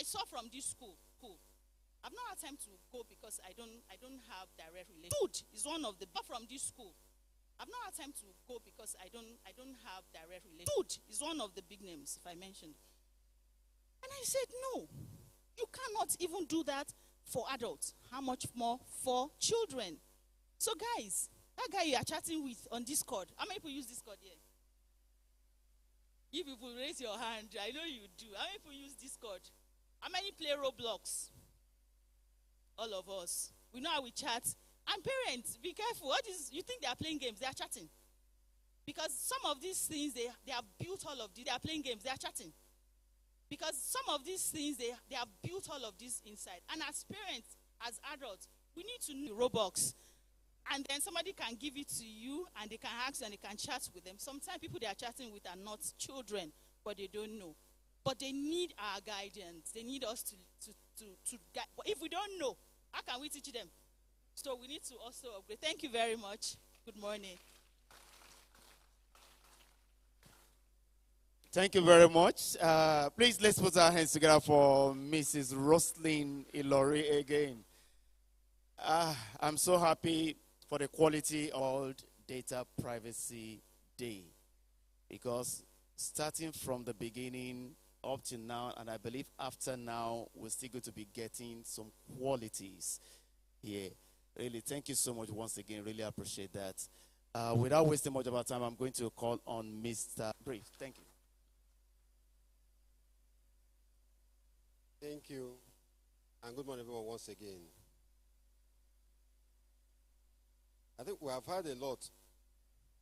I saw from this school. I've not had time to go because I don't have direct relation. Food is one of the from this school. I've not had time to go because I don't have direct relation. Food is one of the big names, if I mentioned. And I said, no, you cannot even do that for adults. How much more for children? So guys, that guy you are chatting with on Discord, how many people use Discord here? If people raise your hand, I know you do. How many people use Discord? How many play Roblox? All of us. We know how we chat. And parents, be careful. You think they are playing games? They are chatting. Because some of these things, they have built all of this. They are playing games. They are chatting. Because some of these things, they have built all of this inside. And as parents, as adults, we need to know Roblox. And then somebody can give it to you, and they can ask, and they can chat with them. Sometimes people they are chatting with are not children, but they don't know. But they need our guidance. They need us to guide. But if we don't know, how can we teach them? So we need to also upgrade. Thank you very much. Good morning. Thank you very much. Please, let's put our hands together for Mrs. Roslyn Ilori again. I'm so happy for the quality of Data Privacy Day, because starting from the beginning up to now, and I believe after now, we're still going to be getting some qualities here. Really, thank you so much once again. Really appreciate that. Without wasting much of our time, I'm going to call on Mr. Brief. Thank you. Thank you, and good morning, everyone, once again. I think we have heard a lot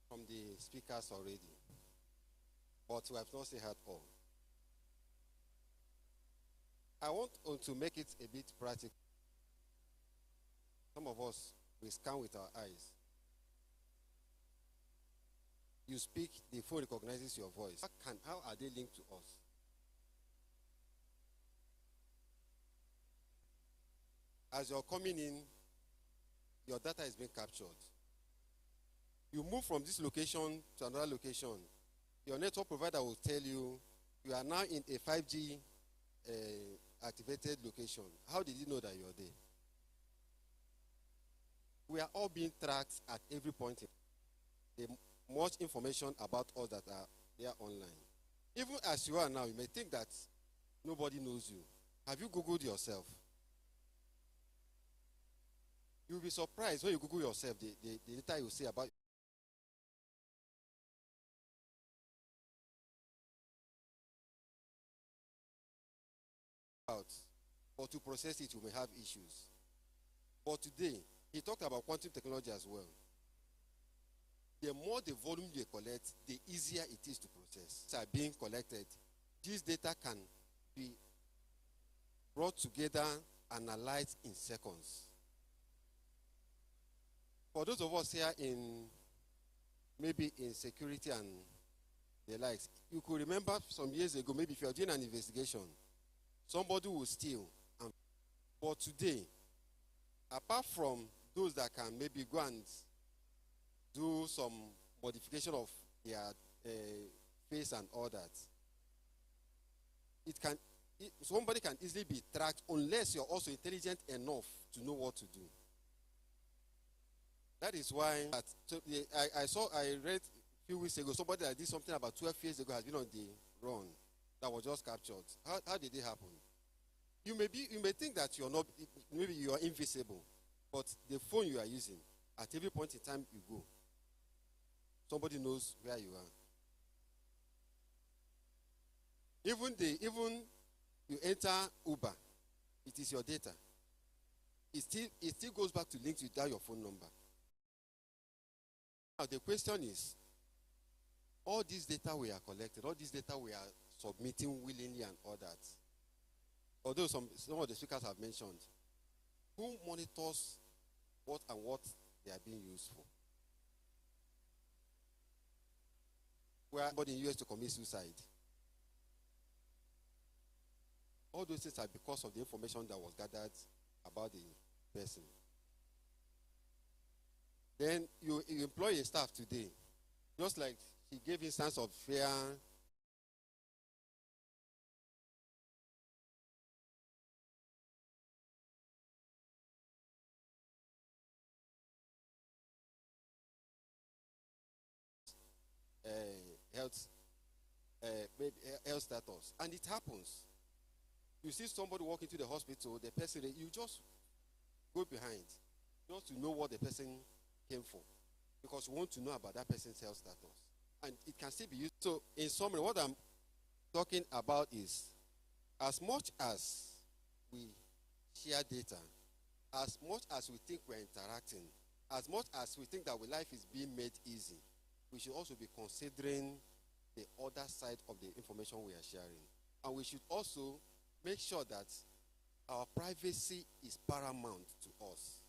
from the speakers already, but we have not still heard all. I want to make it a bit practical. Some of us, we scan with our eyes. You you speak, the phone recognizes your voice. How are they linked to us? As you're coming in, your data is being captured. You move from this location to another location. Your network provider will tell you, you are now in a 5G activated location. How did you know that you're there? We are all being tracked at every point. There's much information about us that are there online. Even as you are now, you may think that nobody knows you. Have you Googled yourself? You'll be surprised when you Google yourself, the data you see about out. But to process it, you may have issues. But today, he talked about quantum technology as well. The more the volume you collect, the easier it is to process. Are being collected. This data can be brought together, analyzed in seconds. For those of us here maybe in security and the likes, you could remember some years ago, maybe if you're doing an investigation, somebody will steal. But today, apart from those that can maybe go and do some modification of their face and all that, somebody can easily be tracked unless you're also intelligent enough to know what to do. That is why I read a few weeks ago somebody that did something about 12 years ago has been on the run that was just captured. How did it happen? You may think that maybe you are invisible, but the phone you are using, at every point in time you go, somebody knows where you are. Even you enter Uber, it is your data. It still goes back to link without your phone number. Now the question is, all this data we are collecting, all this data we are submitting willingly and all that, although some of the speakers have mentioned, who monitors what and what they are being used for? Where somebody in the US to commit suicide. All those things are because of the information that was gathered about the person. Then you employ a staff today, just like he gave instance of fear. Health status, and it happens. You see somebody walk into the hospital, the person, you just go behind just to know what the person came for, because you want to know about that person's health status, and it can still be used. So in summary, what I'm talking about is, as much as we share data, as much as we think we're interacting, as much as we think that our life is being made easy, we should also be considering the other side of the information we are sharing. And we should also make sure that our privacy is paramount to us.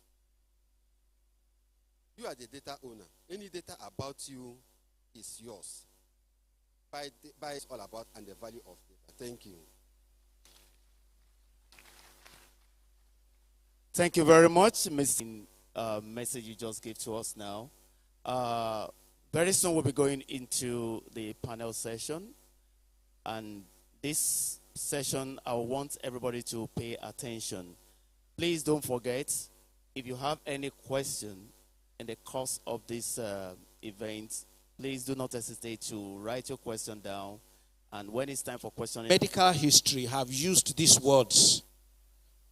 You are the data owner. Any data about you is yours. By it's all about and the value of data. Thank you. Thank you very much, message you just gave to us now. Very soon we'll be going into the panel session, and this session I want everybody to pay attention. Please don't forget, if you have any question in the course of this event, please do not hesitate to write your question down, and when it's time for questioning, medical history have used these words,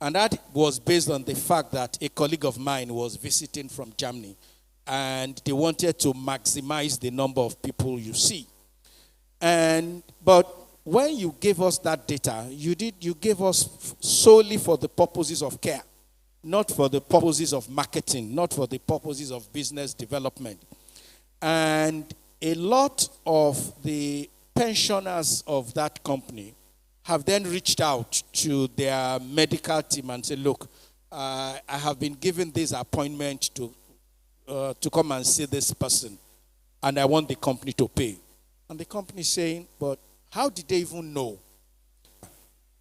and that was based on the fact that a colleague of mine was visiting from Germany, and they wanted to maximize the number of people you see. But when you gave us that data, you gave us solely for the purposes of care, not for the purposes of marketing, not for the purposes of business development. And a lot of the pensioners of that company have then reached out to their medical team and said, look, I have been given this appointment to come and see this person. and I want the company to pay. And the company is saying, but how did they even know?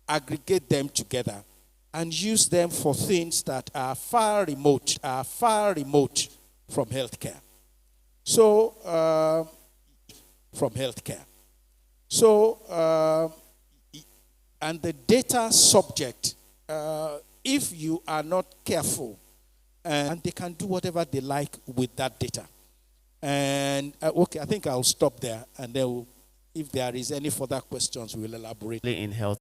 Aggregate them together and use them for things that are far remote from healthcare. So, from healthcare. So, and the data subject, if you are not careful, and they can do whatever they like with that data. And okay, I think I'll stop there, and then if there is any further questions, we'll elaborate. In health,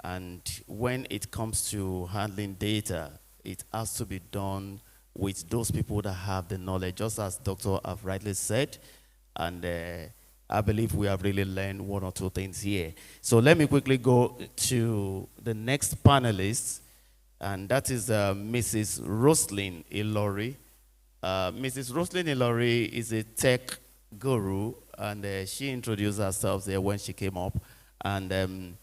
and when it comes to handling data, it has to be done with those people that have the knowledge, just as Dr. have rightly said, and I believe we have really learned one or two things here. So let me quickly go to the next panelist, and that is Mrs. Roslyn Ilori. Mrs. Roslyn Ilori is a tech guru, and she introduced herself there when she came up. And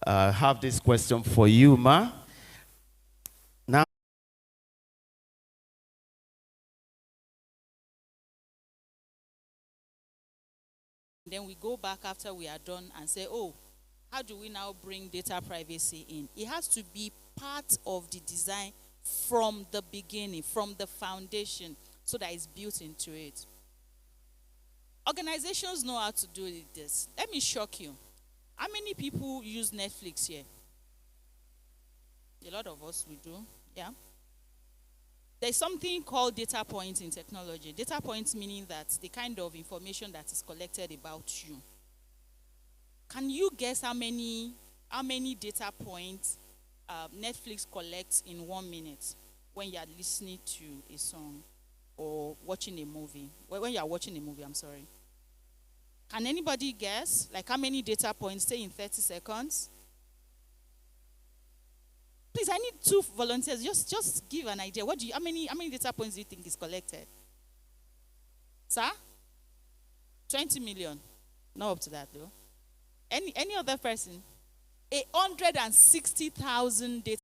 I have this question for you, Ma. Now, then we go back after we are done and say, oh, how do we now bring data privacy in? It has to be part of the design from the beginning, from the foundation, so that it's built into it. Organizations know how to do this. Let me shock you. How many people use Netflix here? A lot of us, we do, yeah. There's something called data points in technology. Data points meaning that the kind of information that is collected about you. Can you guess how many data points Netflix collects in 1 minute when you are listening to a song or watching a movie? When you are watching a movie, I'm sorry. Can anybody guess, like how many data points, say in 30 seconds? Please, I need 2 volunteers. Just give an idea. How many data points do you think is collected? Sir? 20 million. Not up to that though. Any other person? 160,000 data.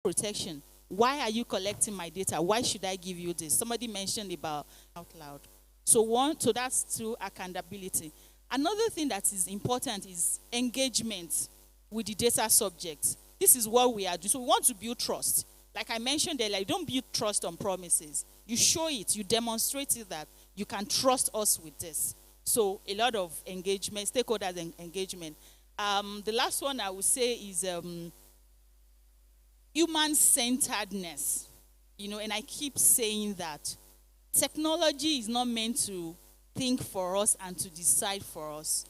Protection. Why are you collecting my data? Why should I give you this? Somebody mentioned about out loud. So that's 2, accountability. Another thing that is important is engagement with the data subject. This is what we are doing. So we want to build trust. Like I mentioned earlier, you don't build trust on promises. You show it, you demonstrate it that you can trust us with this. So a lot of engagement, stakeholders engagement. The last one I would say is human-centeredness. And I keep saying that technology is not meant to think for us and to decide for us.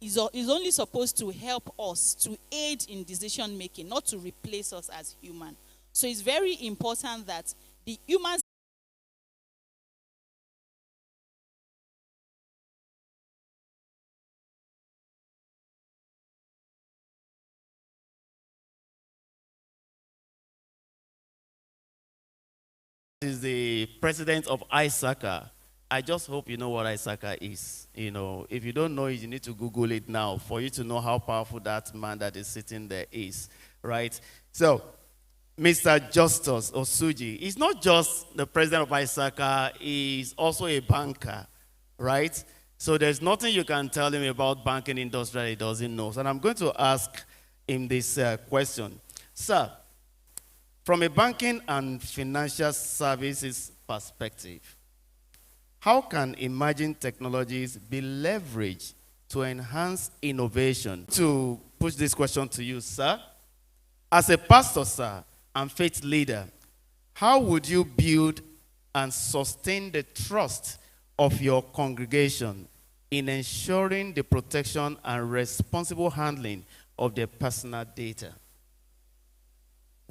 It's only supposed to help us, to aid in decision making, not to replace us as human. So it's very important that the human is the president of ISACA. I just hope you know what ISACA is. If you don't know it, you need to Google it now for you to know how powerful that man that is sitting there is, right? So, Mr. Justus Osuji is not just the president of ISACA, he's also a banker, right? So there's nothing you can tell him about banking industry that he doesn't know. So I'm going to ask him this question. Sir, from a banking and financial services perspective, how can emerging technologies be leveraged to enhance innovation? To push this question to you, sir. As a pastor, sir, and faith leader, how would you build and sustain the trust of your congregation in ensuring the protection and responsible handling of their personal data?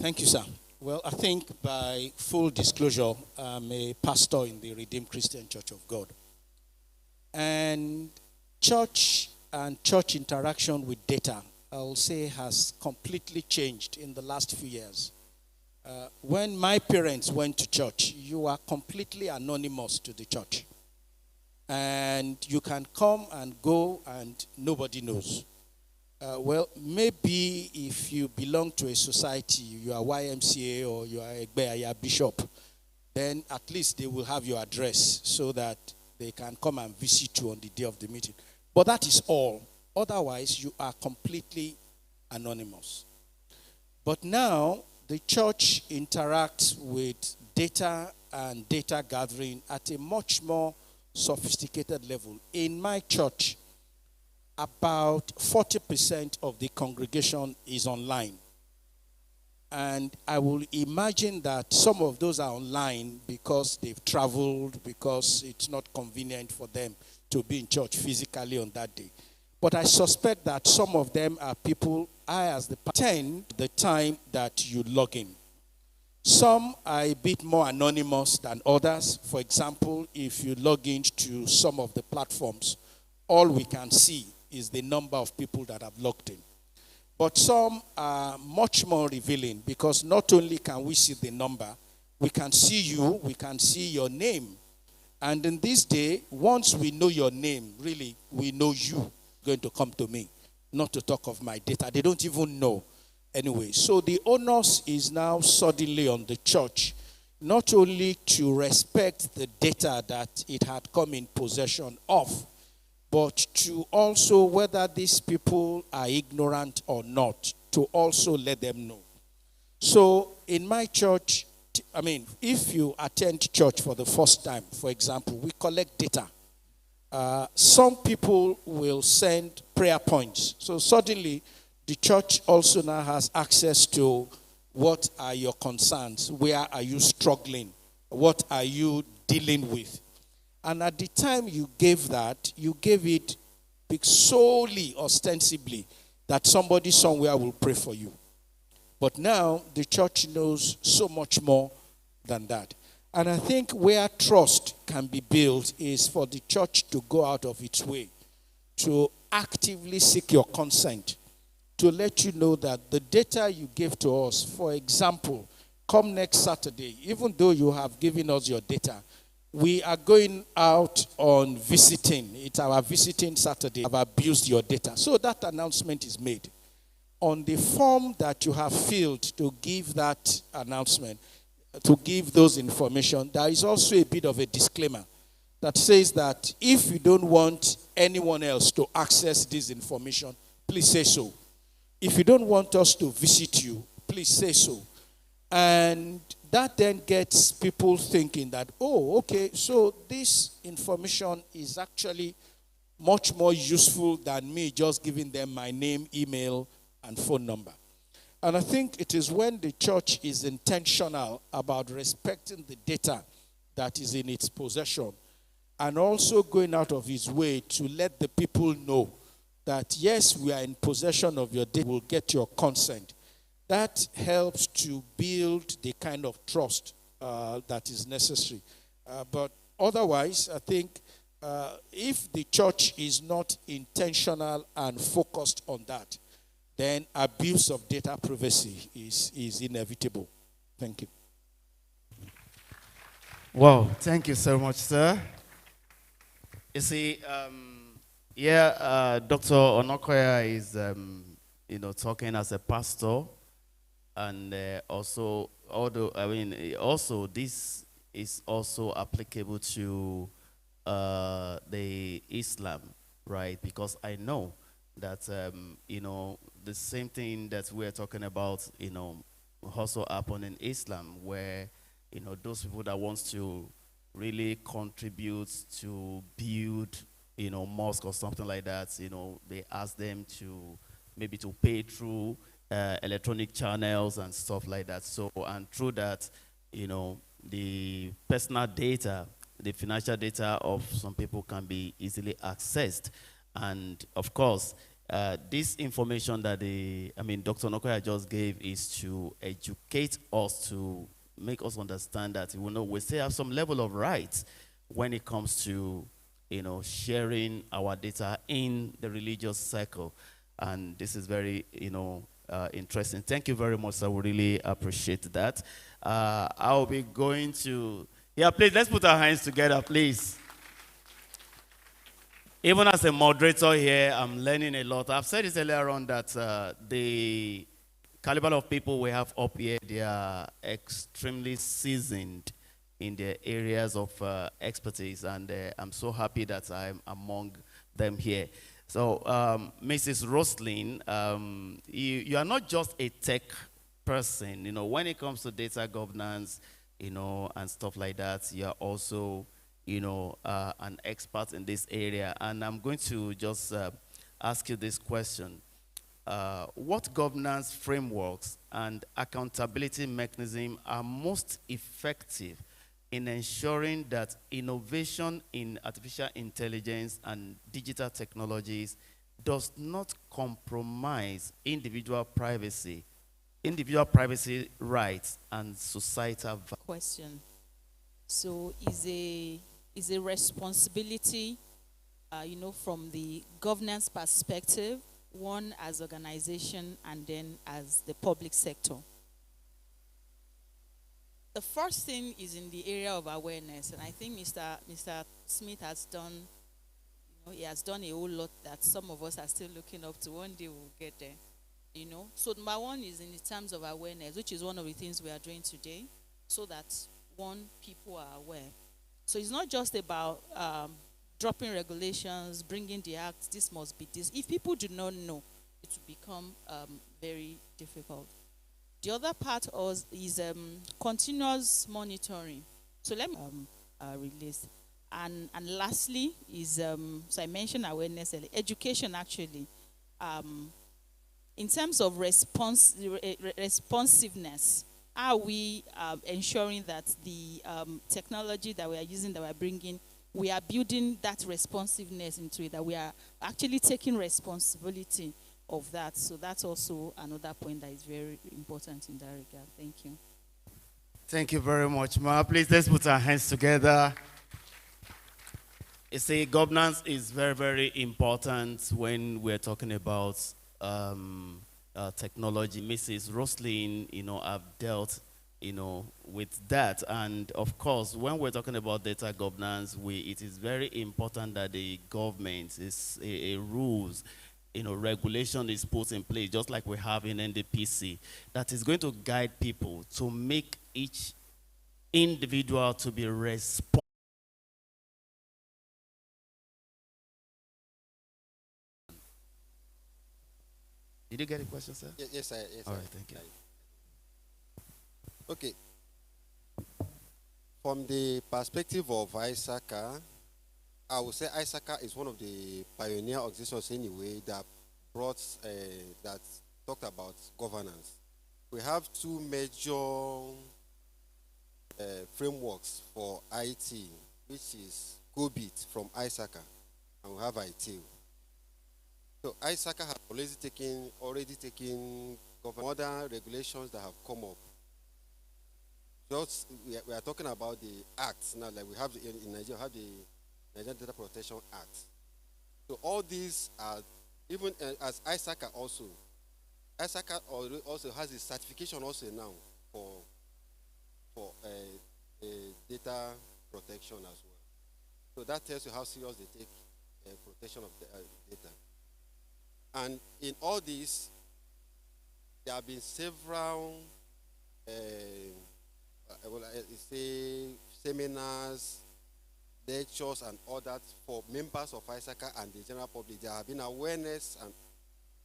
Thank you, sir. Well, I think by full disclosure, I'm a pastor in the Redeemed Christian Church of God. And church interaction with data, I will say, has completely changed in the last few years. When my parents went to church, you are completely anonymous to the church. And you can come and go and nobody knows. Well, maybe if you belong to a society, you are YMCA or you are a Beaya bishop, then at least they will have your address so that they can come and visit you on the day of the meeting. But that is all. Otherwise, you are completely anonymous. But now, the church interacts with data and data gathering at a much more sophisticated level. In my church, about 40% of the congregation is online. And I will imagine that some of those are online because they've traveled, because it's not convenient for them to be in church physically on that day. But I suspect that some of them are people I, as the attend the time that you log in. Some are a bit more anonymous than others. For example, if you log into some of the platforms, all we can see is the number of people that have logged in. But some are much more revealing because not only can we see the number, we can see you, we can see your name. And in this day, once we know your name, really, we know you going to come to me, not to talk of my data. They don't even know. Anyway, so the onus is now suddenly on the church, not only to respect the data that it had come in possession of, but to also, whether these people are ignorant or not, to also let them know. So in my church, if you attend church for the first time, for example, we collect data. Some people will send prayer points. So suddenly, the church also now has access to what are your concerns, where are you struggling, what are you dealing with. And at the time you gave that, you gave it solely, ostensibly, that somebody somewhere will pray for you. But now the church knows so much more than that. And I think where trust can be built is for the church to go out of its way to actively seek your consent, to let you know that the data you gave to us, for example, come next Saturday, even though you have given us your data, we are going out on visiting. It's our visiting Saturday. I've abused your data. So that announcement is made. On the form that you have filled to give that announcement, to give those information, there is also a bit of a disclaimer that says that if you don't want anyone else to access this information, please say so. If you don't want us to visit you, please say so. And that then gets people thinking that, oh, okay, so this information is actually much more useful than me just giving them my name, email, and phone number. And I think it is when the church is intentional about respecting the data that is in its possession and also going out of its way to let the people know that, yes, we are in possession of your data, we'll get your consent. That helps to build the kind of trust that is necessary. But otherwise, I think if the church is not intentional and focused on that, then abuse of data privacy is inevitable. Thank you. Wow, thank you so much, sir. You see, Dr. Onokoya is, talking as a pastor. And also this is also applicable to the Islam, right? Because I know that, the same thing that we're talking about, also happen in Islam, where, those people that wants to really contribute to build, mosque or something like that, they ask them to maybe to pay through electronic channels and stuff like that. So, and through that, the personal data, the financial data of some people can be easily accessed. And of course, this information that Dr. Nokoya just gave is to educate us, to make us understand that we still have some level of rights when it comes to sharing our data in the religious circle. And this is very interesting. Thank you very much, sir. We really appreciate that. I'll be going to, yeah, please, let's put our hands together, please. Even as a moderator here, I'm learning a lot. I've said this earlier on that the caliber of people we have up here, they are extremely seasoned in their areas of expertise, and I'm so happy that I'm among them here. So, Mrs. Roslyn, you are not just a tech person. You know, when it comes to data governance, you know, and stuff like that, you are also, you know, an expert in this area. And I'm going to just ask you this question. What governance frameworks and accountability mechanisms are most effective in ensuring that innovation in artificial intelligence and digital technologies does not compromise individual privacy rights, and societal values? Question. So is a responsibility, you know, from the governance perspective, one as organization and then as the public sector. The first thing is in the area of awareness, and I think Mr. Smith has done, you know, he has done a whole lot that some of us are still looking up to. One day we'll get there, you know. So number one is in the terms of awareness, which is one of the things we are doing today, so that one, people are aware. So it's not just about dropping regulations, bringing the act, this must be this. If people do not know, it will become very difficult. The other part is continuous monitoring. So let me release. And lastly is, so I mentioned awareness, education actually. In terms of responsiveness, are we ensuring that the technology that we are using, that we are bringing, we are building that responsiveness into it, that we are actually taking responsibility of that. So that's also another point that is very important in that regard. Thank you. Thank you very much, Ma. Please, let's put our hands together. You see, governance is very, very important when we're talking about technology. Mrs. Roslyn, you know, I've dealt, you know, with that. And of course, when we're talking about data governance, it is very important that the government is a rules, you know, regulation is put in place, just like we have in NDPC, that is going to guide people to make each individual to be responsible. Did you get a question, sir? Yes, All right, thank you. Okay. From the perspective of ISACA, I would say ISACA is one of the pioneer organizations anyway that brought, that talked about governance. We have two major frameworks for IT, which is GoBit from ISACA, and we have ITIL. So ISACA has already taken modern regulations that have come up. Just we are talking about the acts now, like we have in Nigeria, have the Nigerian Data Protection Act. So all these are, even as ISACA also has a certification also now for data protection as well. So that tells you how serious they take protection of the, data. And in all this, there have been several seminars, lectures, and all that for members of ISACA and the general public. There have been awareness and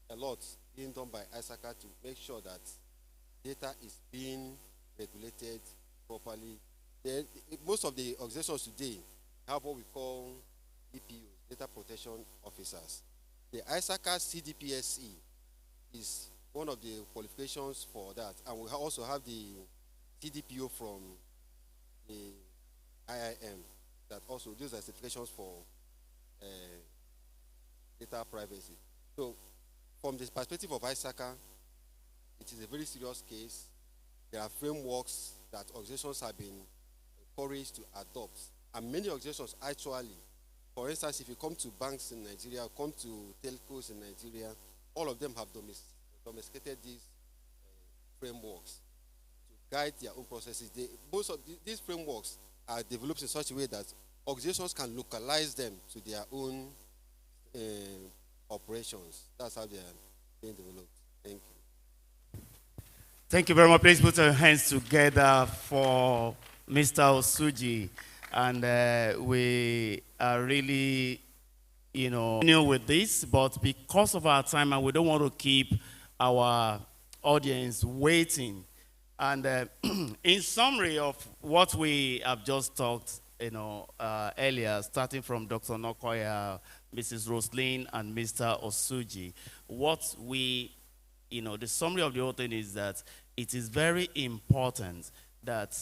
a lot being done by ISACA to make sure that data is being regulated properly. Most of the organizations today have what we call DPOs, Data Protection Officers. The ISACA CDPSE is one of the qualifications for that, and we also have the CDPO from the IIM that also, those are certifications for data privacy. So from the perspective of ISACA, it is a very serious case. There are frameworks that organizations have been encouraged to adopt, and many organizations actually, for instance, if you come to banks in Nigeria, come to telcos in Nigeria, all of them have domesticated these frameworks to guide their own processes. Most of these frameworks are developed in such a way that organizations can localize them to their own operations. That's how they are being developed. Thank you. Thank you very much. Please put your hands together for Mr. Osuji. And we are really, new with this, but because of our time and we don't want to keep our audience waiting. And in summary of what we have just talked, earlier, starting from Dr. Nokoya, Mrs. Roslyn, and Mr. Osuji, what we, the summary of the whole thing is that it is very important that,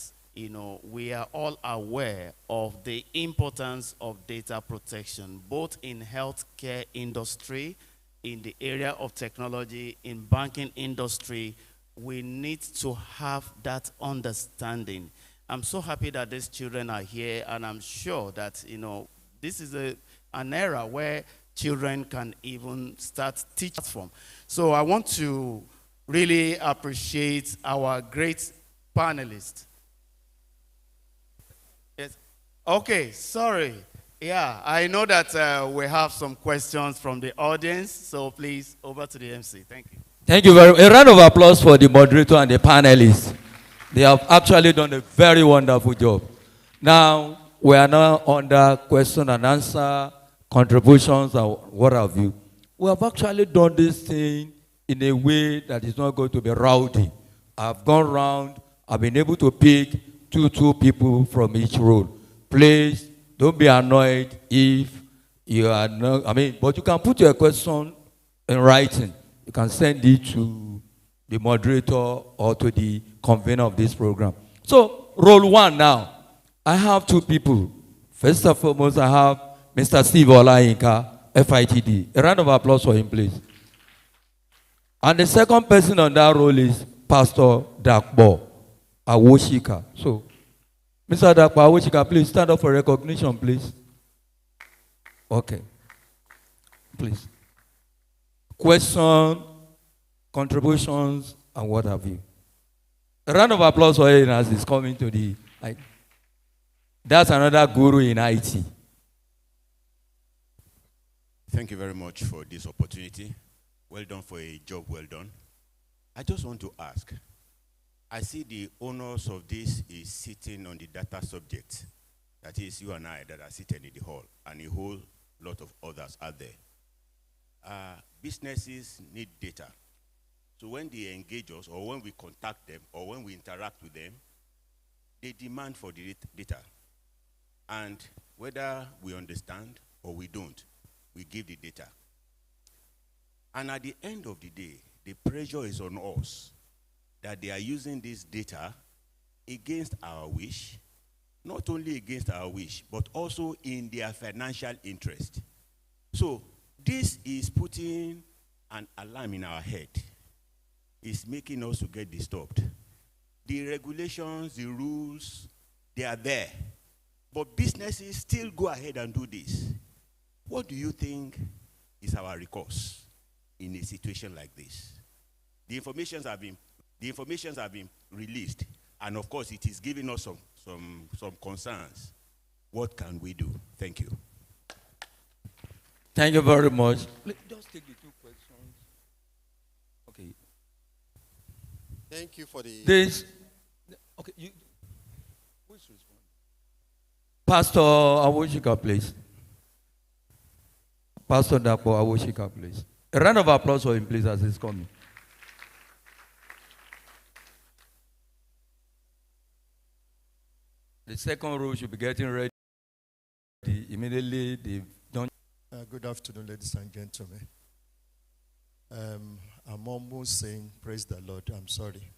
we are all aware of the importance of data protection, both in healthcare industry, in the area of technology, in banking industry. We need to have that understanding. I'm so happy that these children are here, and I'm sure that, this is an era where children can even start teaching from. So I want to really appreciate our great panelists. Yes. Okay, sorry. Yeah, I know that we have some questions from the audience, so please, over to the MC. Thank you. Thank you very much. A round of applause for the moderator and the panelists. They have actually done a very wonderful job. Now, we are now under question and answer, contributions, and what have you. We have actually done this thing in a way that is not going to be rowdy. I've gone round, I've been able to pick two people from each role. Please, don't be annoyed if you are not, but you can put your question in writing. You can send it to the moderator or to the convener of this program. So, role one now. I have two people. First and foremost, I have Mr. Steve Olayinka, FITD. A round of applause for him, please. And the second person on that role is Pastor Dakbo Awoshika. So, Mr. Dakbo Awoshika, please stand up for recognition, please. Okay. Please. Question, contributions, and what have you. A round of applause for him as he's coming to the... That's another guru in IT. Thank you very much for this opportunity. Well done for a job well done. I just want to ask, I see the owners of this is sitting on the data subject. That is you and I that are sitting in the hall, and a whole lot of others are there. Businesses need data. So when they engage us, or when we contact them, or when we interact with them, they demand for the data. And whether we understand or we don't, we give the data. And at the end of the day, the pressure is on us that they are using this data against our wish, not only against our wish, but also in their financial interest. So this is putting an alarm in our head. It's making us to get disturbed. The regulations, the rules, they are there. But businesses still go ahead and do this. What do you think is our recourse in a situation like this? The information have been released, and of course it is giving us some concerns. What can we do? Thank you. Thank you very much. Just take the two questions. Okay. Thank you for the... Okay, who's responding? Pastor Awoshika, please. Pastor Dapo Awoshika, please. A round of applause for him, please, as he's coming. The second row should be getting ready. Immediately, they've done. Good afternoon, ladies and gentlemen. I'm almost saying, praise the Lord. I'm sorry.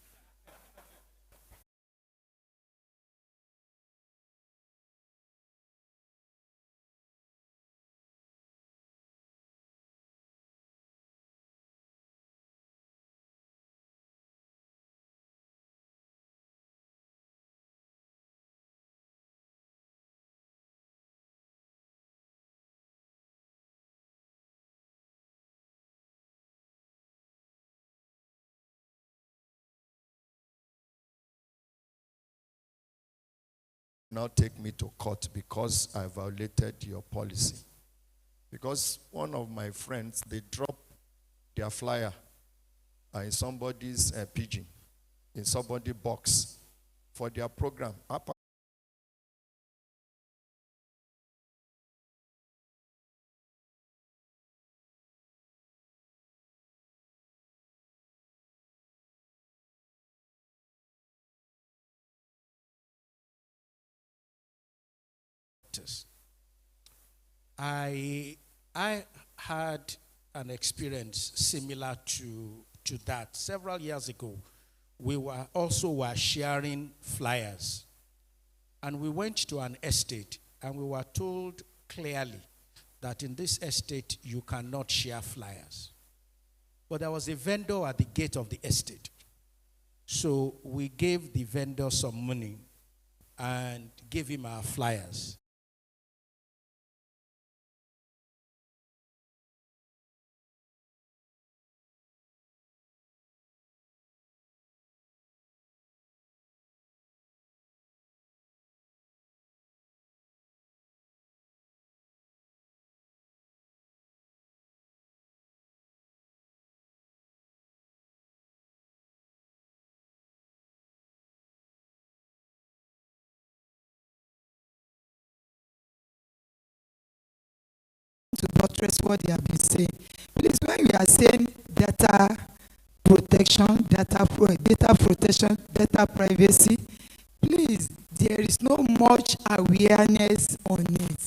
now take me to court because I violated your policy. Because one of my friends, they dropped their flyer in somebody's pigeon, in somebody's box for their program. I had an experience similar to that. Several years ago, we were sharing flyers. And we went to an estate and we were told clearly that in this estate you cannot share flyers. But there was a vendor at the gate of the estate. So we gave the vendor some money and gave him our flyers. To buttress what they have been saying. Please, when we are saying data protection, data protection, data privacy, please, there is no much awareness on it.